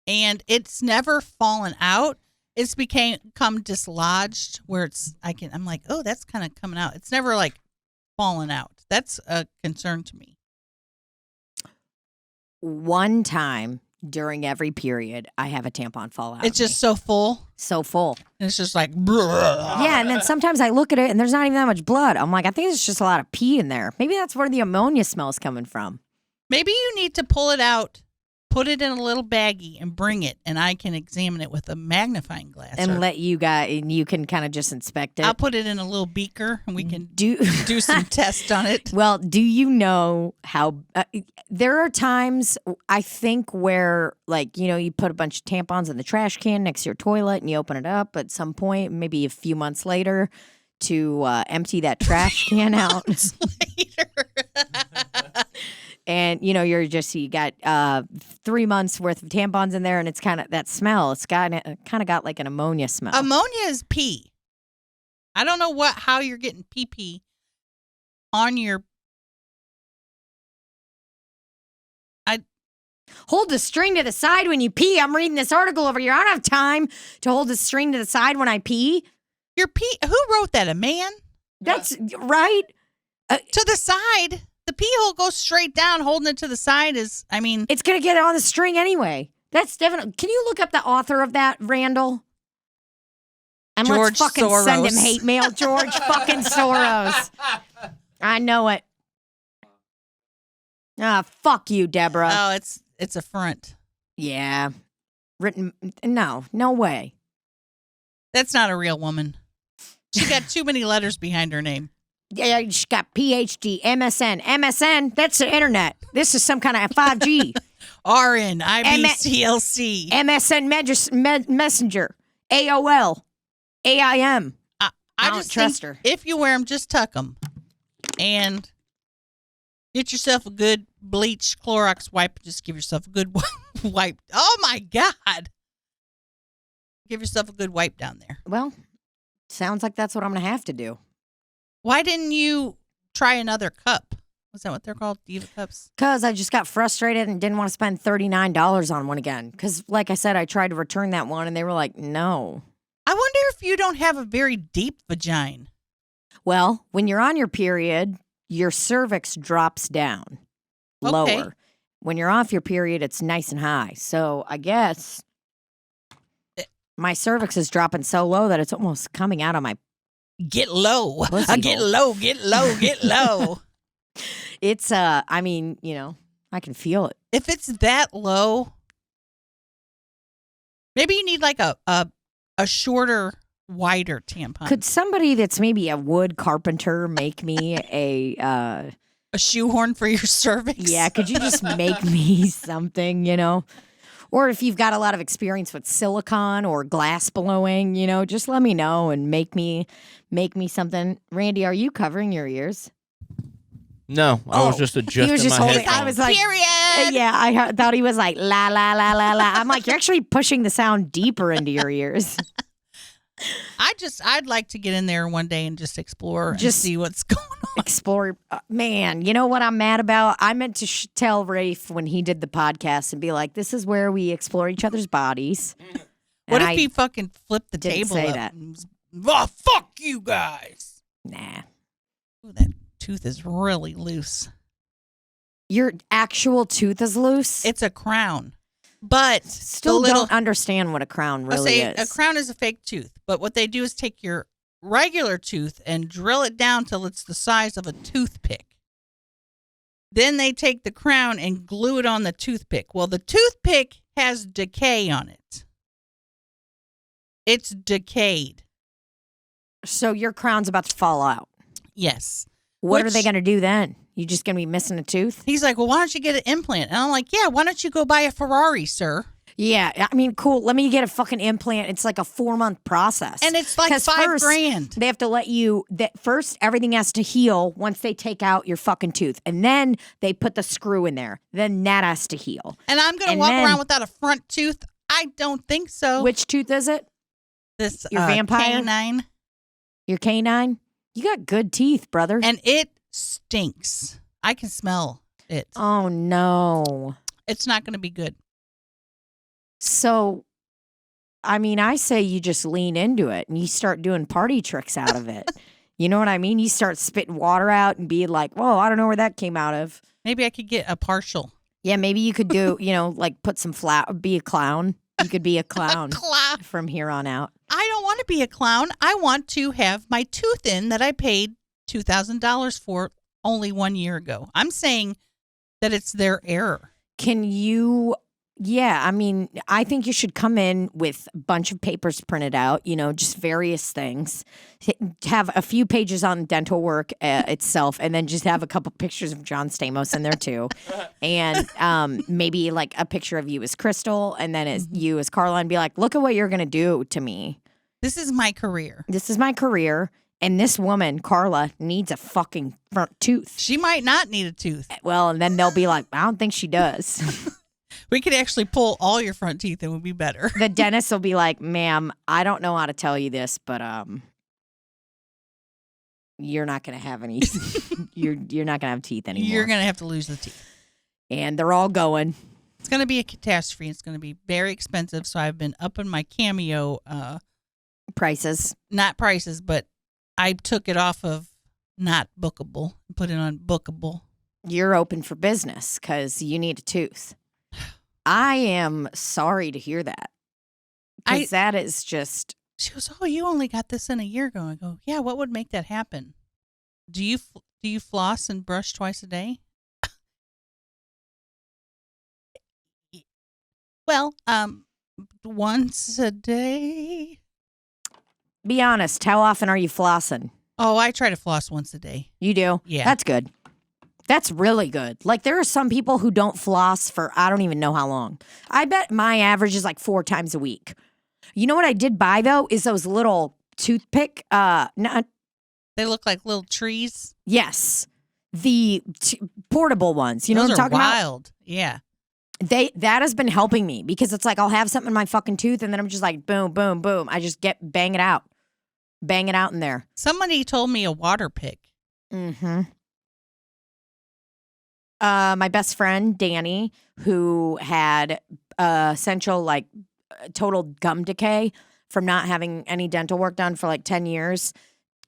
and it's never fallen out. It's become dislodged where I'm like, oh, that's kind of coming out. It's never like fallen out. That's a concern to me. One time during every period, I have a tampon fall out. It's just so full. So full. And it's just like, yeah. And then sometimes I look at it and there's not even that much blood. I'm like, I think there's just a lot of pee in there. Maybe that's where the ammonia smell is coming from. Maybe you need to pull it out, put it in a little baggie, and bring it, and I can examine it with a magnifying glass. And let you guys, and you can kind of just inspect it. I'll put it in a little beaker, and we can do some tests on it. Well, do you know how there are times, I think, where, you put a bunch of tampons in the trash can next to your toilet, and you open it up at some point, maybe a few months later, to empty that trash can out. Later. And, you got 3 months worth of tampons in there and it's kind of that smell. It's kind of got like an ammonia smell. Ammonia is pee. I don't know how you're getting pee on your. Hold the string to the side when you pee. I'm reading this article over here. I don't have time to hold the string to the side when I pee. Your pee. Who wrote that? A man? That's right. To the side. The pee hole goes straight down. Holding it to the side is, it's going to get on the string anyway. That's definitely. Can you look up the author of that, Randall? And George let's fucking Soros. send him hate mail. George fucking Soros. I know it. Fuck you, Deborah. Oh, it's a front. Yeah. Written. No way. That's not a real woman. She got too many letters behind her name. Yeah, she got PhD, MSN. MSN, that's the internet. This is some kind of 5G. RN, IBCLC. MSN Messenger, AOL, AIM. I don't just trust think her. If you wear them, just tuck them. And get yourself a good bleach Clorox wipe. Just give yourself a good wipe. Oh, my God. Give yourself a good wipe down there. Well, sounds like that's what I'm going to have to do. Why didn't you try another cup? Was that what they're called? Diva cups? Because I just got frustrated and didn't want to spend $39 on one again. Because, like I said, I tried to return that one and they were like, no. I wonder if you don't have a very deep vagina. Well, when you're on your period, your cervix drops down lower. When you're off your period, it's nice and high. So I guess my cervix is dropping so low that it's almost coming out of my Get low. Get low. It's, I can feel it. If it's that low, maybe you need like a shorter, wider tampon. Could somebody that's maybe a wood carpenter make me a shoehorn for your cervix? Yeah, could you just make me something, Or if you've got a lot of experience with silicone or glass blowing, just let me know and make me something. Randy, are you covering your ears? No, I was just adjusting he was just my holding. headphones. I was like, period. Yeah, I thought he was like la la la la la. I'm like, you're actually pushing the sound deeper into your ears. I'd like to get in there one day and just explore and see what's going on. Explore. Man, you know what I'm mad about? I meant to tell Rafe when he did the podcast and be like, this is where we explore each other's bodies. What if he fucking flipped the table say up? that. Oh, fuck you guys. Nah. Ooh, that tooth is really loose. Your actual tooth is loose? It's a crown. But Still don't understand what a crown really is. A crown is a fake tooth. But what they do is take your regular tooth and drill it down till it's the size of a toothpick. Then they take the crown and glue it on the toothpick. Well, the toothpick has decay on it. It's decayed. So your crown's about to fall out. Yes. What are they going to do then? You just going to be missing a tooth? He's like, well, why don't you get an implant? And I'm like, yeah, why don't you go buy a Ferrari, sir? Yeah, I mean, cool. Let me get a fucking implant. It's like a 4-month process. And it's like $5,000. They have to let you, first everything has to heal once they take out your fucking tooth. And then they put the screw in there. Then that has to heal. And I'm going to walk around without a front tooth? I don't think so. Which tooth is it? This your vampire? canine. Your canine? You got good teeth, brother. And it stinks. I can smell it. Oh, no. It's not going to be good. So, I mean, I say you just lean into it and you start doing party tricks out of it. You know what I mean? You start spitting water out and be like, whoa, I don't know where that came out of. Maybe I could get a partial. Yeah, maybe you could do, like put some be a clown. You could be a clown, from here on out. I don't want to be a clown. I want to have my tooth in that I paid $2,000 for only 1 year ago. I'm saying that it's their error. Can you... Yeah, I mean, I think you should come in with a bunch of papers printed out, just various things. Have a few pages on dental work itself, and then just have a couple pictures of John Stamos in there too. And maybe like a picture of you as Crystal, and then as you as Carla, and be like, look at what you're going to do to me. This is my career. This is my career. And this woman, Carla, needs a fucking front tooth. She might not need a tooth. Well, and then they'll be like, I don't think she does. We could actually pull all your front teeth and it would be better. The dentist will be like, ma'am, I don't know how to tell you this, but you're not going to have any. you're not going to have teeth anymore. You're going to have to lose the teeth. And they're all going. It's going to be a catastrophe. It's going to be very expensive. So I've been upping my Cameo prices. Not prices, but I took it off of not bookable and put it on bookable. You're open for business because you need a tooth. I am sorry to hear that. Because that is just... She goes, oh, you only got this in a year ago. I go, yeah, what would make that happen? Do you floss and brush twice a day? Well, once a day. Be honest, how often are you flossing? Oh, I try to floss once a day. You do? Yeah. That's good. That's really good. Like, there are some people who don't floss for I don't even know how long. I bet my average is like 4 times a week. You know what I did buy, though, is those little toothpick. They look like little trees. Yes. The portable ones. You know what I'm talking about? Wild. Yeah. That has been helping me because it's like I'll have something in my fucking tooth and then I'm just like, boom, boom, boom. I just bang it out. Bang it out in there. Somebody told me a water pick. Mm-hmm. My best friend, Danny, who had essential, like, total gum decay from not having any dental work done for like 10 years.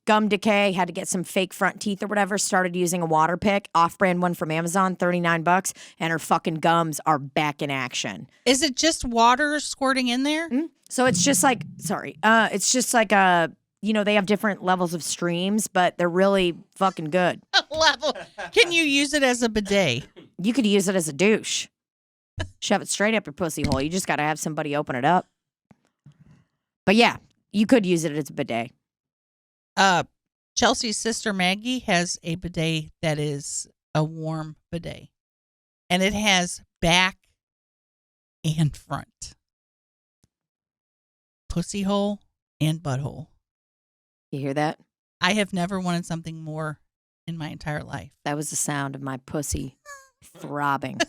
Gum decay, had to get some fake front teeth or whatever, started using a water pick, off-brand one from Amazon, $39, and her fucking gums are back in action. Is it just water squirting in there? Mm-hmm. So it's just like, it's just like they have different levels of streams, but they're really fucking good. Level. Can you use it as a bidet? You could use it as a douche. Shove it straight up your pussy hole. You just got to have somebody open it up. But yeah, you could use it as a bidet. Chelsea's sister Maggie has a bidet that is a warm bidet. And it has back and front. Pussy hole and butthole. You hear that? I have never wanted something more in my entire life. That was the sound of my pussy throbbing.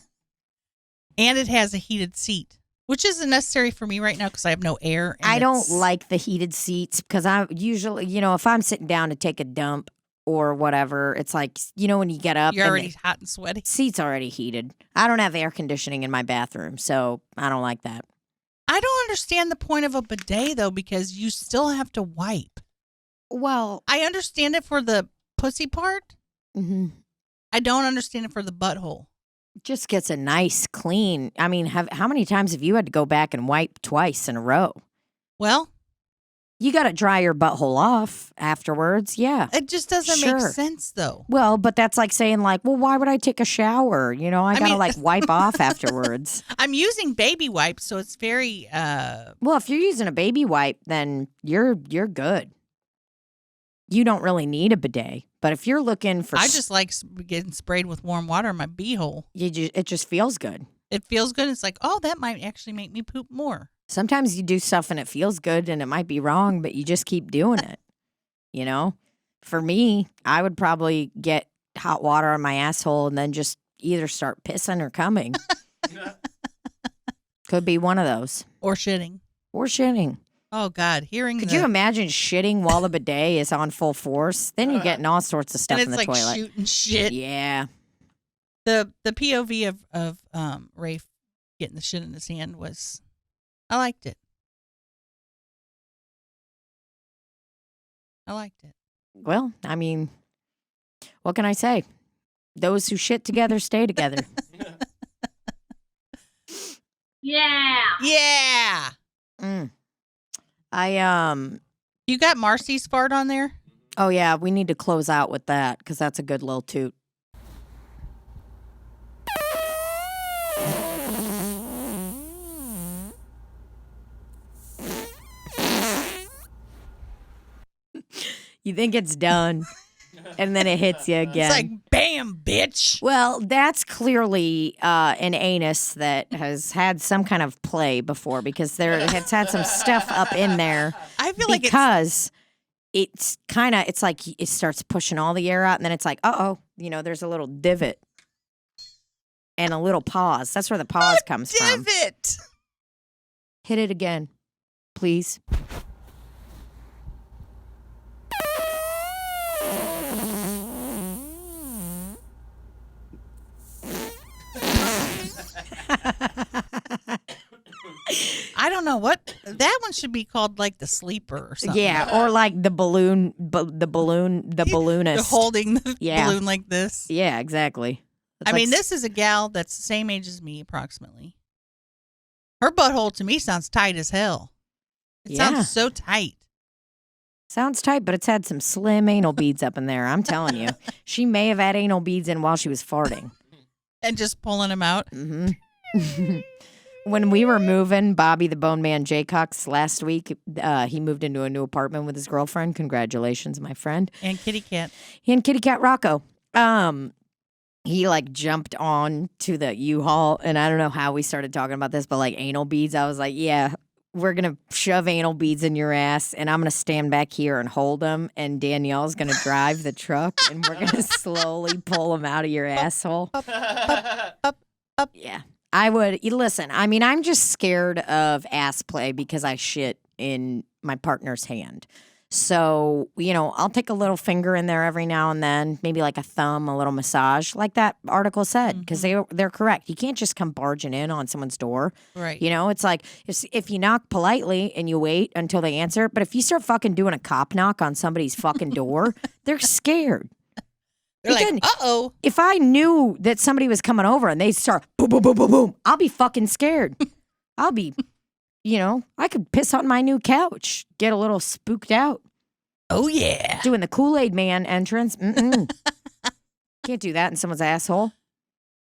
And it has a heated seat, which isn't necessary for me right now because I have no air. I don't like the heated seats because I usually, if I'm sitting down to take a dump or whatever, it's like, when you get up. You're already hot and sweaty. Seat's already heated. I don't have air conditioning in my bathroom, so I don't like that. I don't understand the point of a bidet, though, because you still have to wipe. Well, I understand it for the pussy part. Mm-hmm. I don't understand it for the butthole. Just gets a nice clean. I mean, how many times have you had to go back and wipe twice in a row? Well, You got to dry your butthole off afterwards. Yeah. it just doesn't Sure. make sense, though. Well, but that's like saying like, well, why would I take a shower? You know, I got to mean- like wipe off afterwards. I'm using baby wipes, so it's very. Well, if you're using a baby wipe, then you're good. You don't really need a bidet. But if you're looking for I just like getting sprayed with warm water in my beehole. it just feels good. It feels good. It's like, oh, that might actually make me poop more. Sometimes you do stuff and it feels good and it might be wrong, but you just keep doing it. You know? For me, I would probably get hot water on my asshole and then just either start pissing or coming. Could be one of those. Or shitting. Or shitting. Oh, God. Could you imagine shitting while the bidet is on full force? Then you're getting all sorts of stuff and in it's the like toilet. shooting shit. Yeah. The POV of Rafe getting the shit in his hand was, I liked it. I liked it. Well, I mean, what can I say? Those who shit together stay together. Yeah. Mm. You got Marcy's fart on there? Oh yeah, we need to close out with that because that's a good little toot. You think it's done, and then it hits you again. It's like, bam, bitch. Well, that's clearly an anus that has had some kind of play before because it's had some stuff up in there. I feel like because it's like it starts pushing all the air out, and then it's like, there's a little divot and a little pause. That's where the pause comes from. Divot. Hit it again, please. I don't know what that one should be called, like the sleeper or something. Yeah, or like the balloonist. They're holding the balloon like this. Yeah, exactly. I mean, this is a gal that's the same age as me, approximately. Her butthole to me sounds tight as hell. It sounds so tight. Sounds tight, but it's had some slim anal beads up in there. I'm telling you, she may have had anal beads in while she was farting and just pulling them out. Mm-hmm. When we were moving, Bobby the Bone Man Jaycox last week, he moved into a new apartment with his girlfriend. Congratulations, my friend. And Kitty Cat. And Kitty Cat Rocco. He like jumped on to the U-Haul, and I don't know how we started talking about this, but like anal beads, I was like, yeah, we're going to shove anal beads in your ass, and I'm going to stand back here and hold them, and Danielle's going to drive the truck, and we're going to slowly pull them out of your asshole. Yeah. I would listen. I mean, I'm just scared of ass play because I shit in my partner's hand. So, I'll take a little finger in there every now and then, maybe like a thumb, a little massage, like that article said, because they're correct. You can't just come barging in on someone's door. Right. It's like if you knock politely and you wait until they answer, but if you start fucking doing a cop knock on somebody's fucking door, they're scared. They're like, uh-oh. If I knew that somebody was coming over and they start boom, boom, boom, boom, boom, I'll be fucking scared. I'll be, I could piss on my new couch, get a little spooked out. Oh, yeah. Doing the Kool-Aid Man entrance. Can't do that in someone's asshole.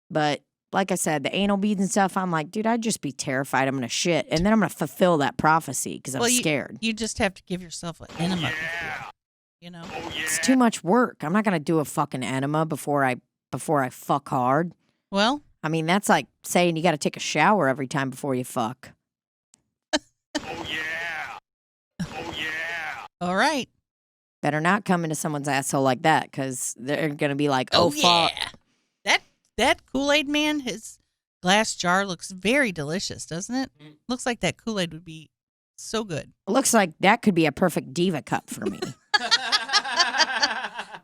But like I said, the anal beads and stuff, I'm like, dude, I'd just be terrified I'm going to shit. And then I'm going to fulfill that prophecy because I'm scared. You just have to give yourself an enema. It's too much work. I'm not going to do a fucking enema before I fuck hard. Well, I mean, that's like saying you got to take a shower every time before you fuck. All right. Better not come into someone's asshole like that because they're going to be like, oh, fuck. That Kool-Aid Man, his glass jar looks very delicious, doesn't it? Looks like that Kool-Aid would be so good. Looks like that could be a perfect diva cup for me.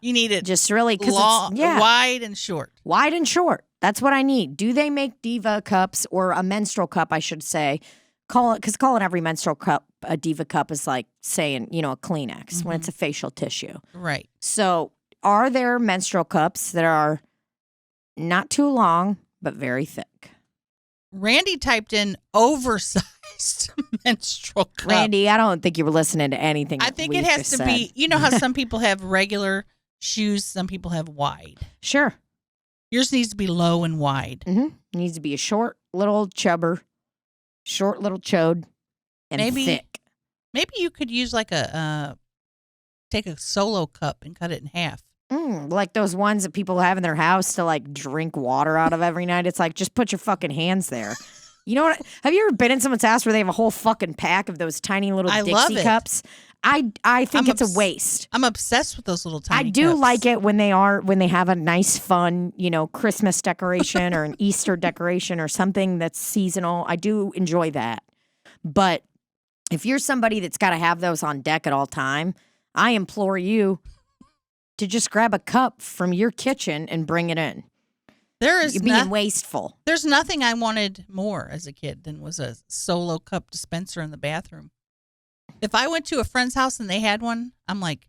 You need it just really wide and short. Wide and short. That's what I need. Do they make diva cups or a menstrual cup, I should say? Because calling every menstrual cup a diva cup is like saying, a Kleenex when it's a facial tissue. Right. So are there menstrual cups that are not too long, but very thick. Randy typed in oversized menstrual cup. Randy, I don't think you were listening to anything. I think it has to be, you know how some people have regular shoes, some people have wide. Sure. Yours needs to be low and wide. Needs to be a short little chubber, short little chode, and thick. Maybe you could use like take a solo cup and cut it in half. Like those ones that people have in their house to like drink water out of every night. It's like, just put your fucking hands there. You know what? Have you ever been in someone's house where they have a whole fucking pack of those tiny little Dixie cups? I think it's a waste. I'm obsessed with those little tiny I do cups. like it when they have a nice, fun, Christmas decoration or an Easter decoration or something that's seasonal. I do enjoy that. But if you're somebody that's got to have those on deck at all time, I implore you to just grab a cup from your kitchen and bring it in. You're being wasteful. There's nothing I wanted more as a kid than was a solo cup dispenser in the bathroom. If I went to a friend's house and they had one, I'm like,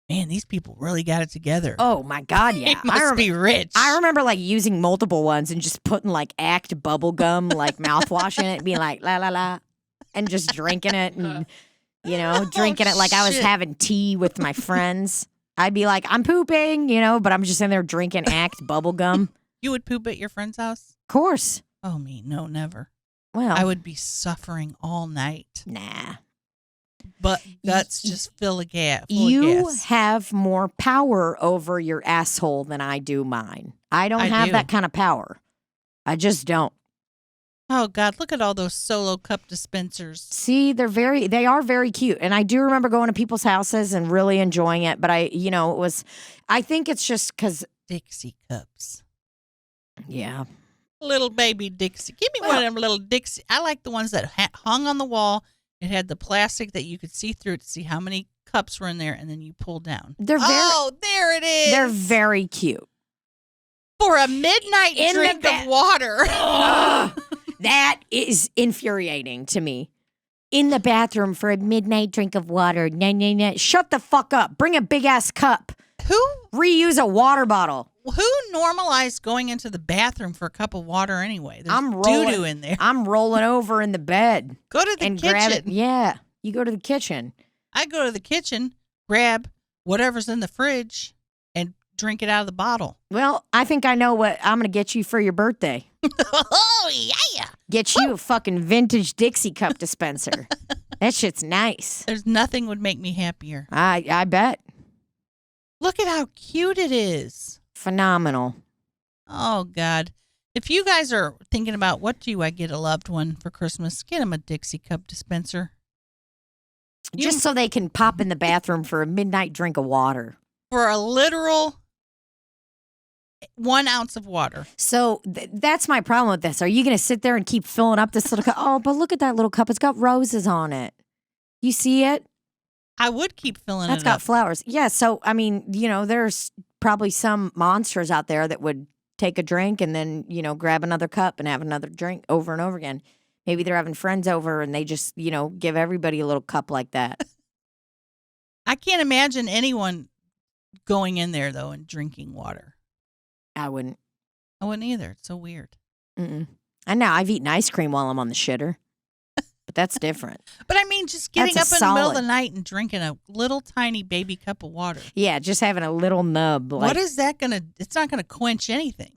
man, these people really got it together. Oh my God, yeah. They must be rich. I remember like using multiple ones and just putting like Act bubble gum, like mouthwash in it, being like la la la, and just drinking it and drinking it like I was having tea with my friends. I'd be like, I'm pooping, but I'm just in there drinking Act bubble gum. You would poop at your friend's house? Of course. Oh, me? No, never. Well, I would be suffering all night. Nah. But guts just fill a gap. You have more power over your asshole than I do mine. I don't have that kind of power. I just don't. Oh, God, look at all those solo cup dispensers. See, they are very cute. And I do remember going to people's houses and really enjoying it. But I think it's just because. Dixie cups. Yeah. Little baby Dixie. Give me one of them little Dixie. I like the ones that hung on the wall. It had the plastic that you could see through to see how many cups were in there, and then you pull down. There it is. They're very cute. For a midnight drink of water. That is infuriating to me. In the bathroom for a midnight drink of water. Nah. Shut the fuck up. Bring a big-ass cup. Reuse a water bottle. Who normalized going into the bathroom for a cup of water anyway? There's doo-doo in there. I'm rolling over in the bed. Go to the kitchen. Grab it. Yeah, you go to the kitchen. I go to the kitchen, grab whatever's in the fridge, and drink it out of the bottle. Well, I think I know what I'm going to get you for your birthday. Oh, yeah. Get you a fucking vintage Dixie cup dispenser. That shit's nice. There's nothing would make me happier. I bet. Look at how cute it is. Phenomenal. Oh, God. If you guys are thinking about what do I get a loved one for Christmas, get them a Dixie cup dispenser. Just so they can pop in the bathroom for a midnight drink of water. For a literal 1 ounce of water. So that's my problem with this. Are you going to sit there and keep filling up this little cup? Oh, but look at that little cup. It's got roses on it. You see it? I would keep filling it up. That's got flowers. Yeah. So, I mean, there's probably some monsters out there that would take a drink and then, grab another cup and have another drink over and over again. Maybe they're having friends over and they just, give everybody a little cup like that. I can't imagine anyone going in there, though, and drinking water. I wouldn't. I wouldn't either. It's so weird. And now I've eaten ice cream while I'm on the shitter. But that's different. But I mean, just getting up in the middle of the night and drinking a little tiny baby cup of water. Yeah, just having a little nub. What is that going to, it's not going to quench anything.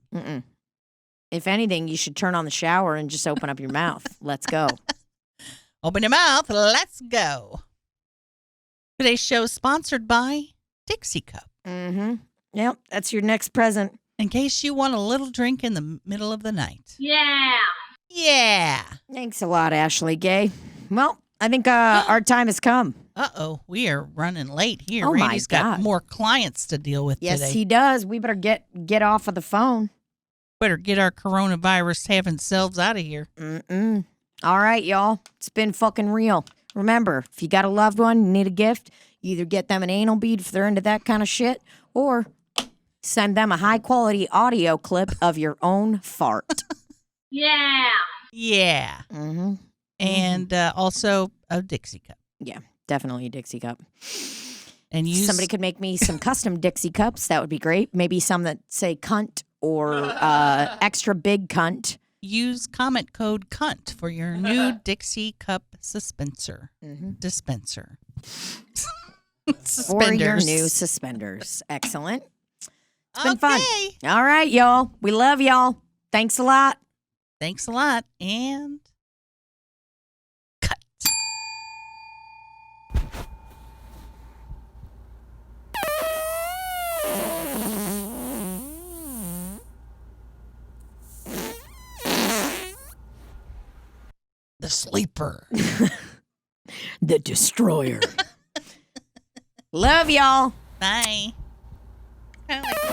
If anything, you should turn on the shower and just open up your mouth. Let's go. Open your mouth. Let's go. Today's show is sponsored by Dixie Cup. Yep, that's your next present. In case you want a little drink in the middle of the night. Yeah. Yeah. Thanks a lot, Ashley Gay. Well, I think our time has come. Uh-oh, we are running late here. Oh, Randy's my God. got more clients to deal with today. Yes, he does. We better get off of the phone. Better get our coronavirus having selves out of here. All right, y'all. It's been fucking real. Remember, if you got a loved one, you need a gift, you either get them an anal bead if they're into that kind of shit, or send them a high-quality audio clip of your own fart. Yeah. Yeah. And also a Dixie cup. Yeah, definitely a Dixie cup. And somebody could make me some custom Dixie cups. That would be great. Maybe some that say cunt or extra big cunt. Use comment code CUNT for your new Dixie Cup dispenser. Dispenser. Or your new suspenders. Excellent. It's been fun. Okay. All right, y'all. We love y'all. Thanks a lot. Thanks a lot. And cut. The sleeper. The destroyer. Love y'all. Bye. Kinda like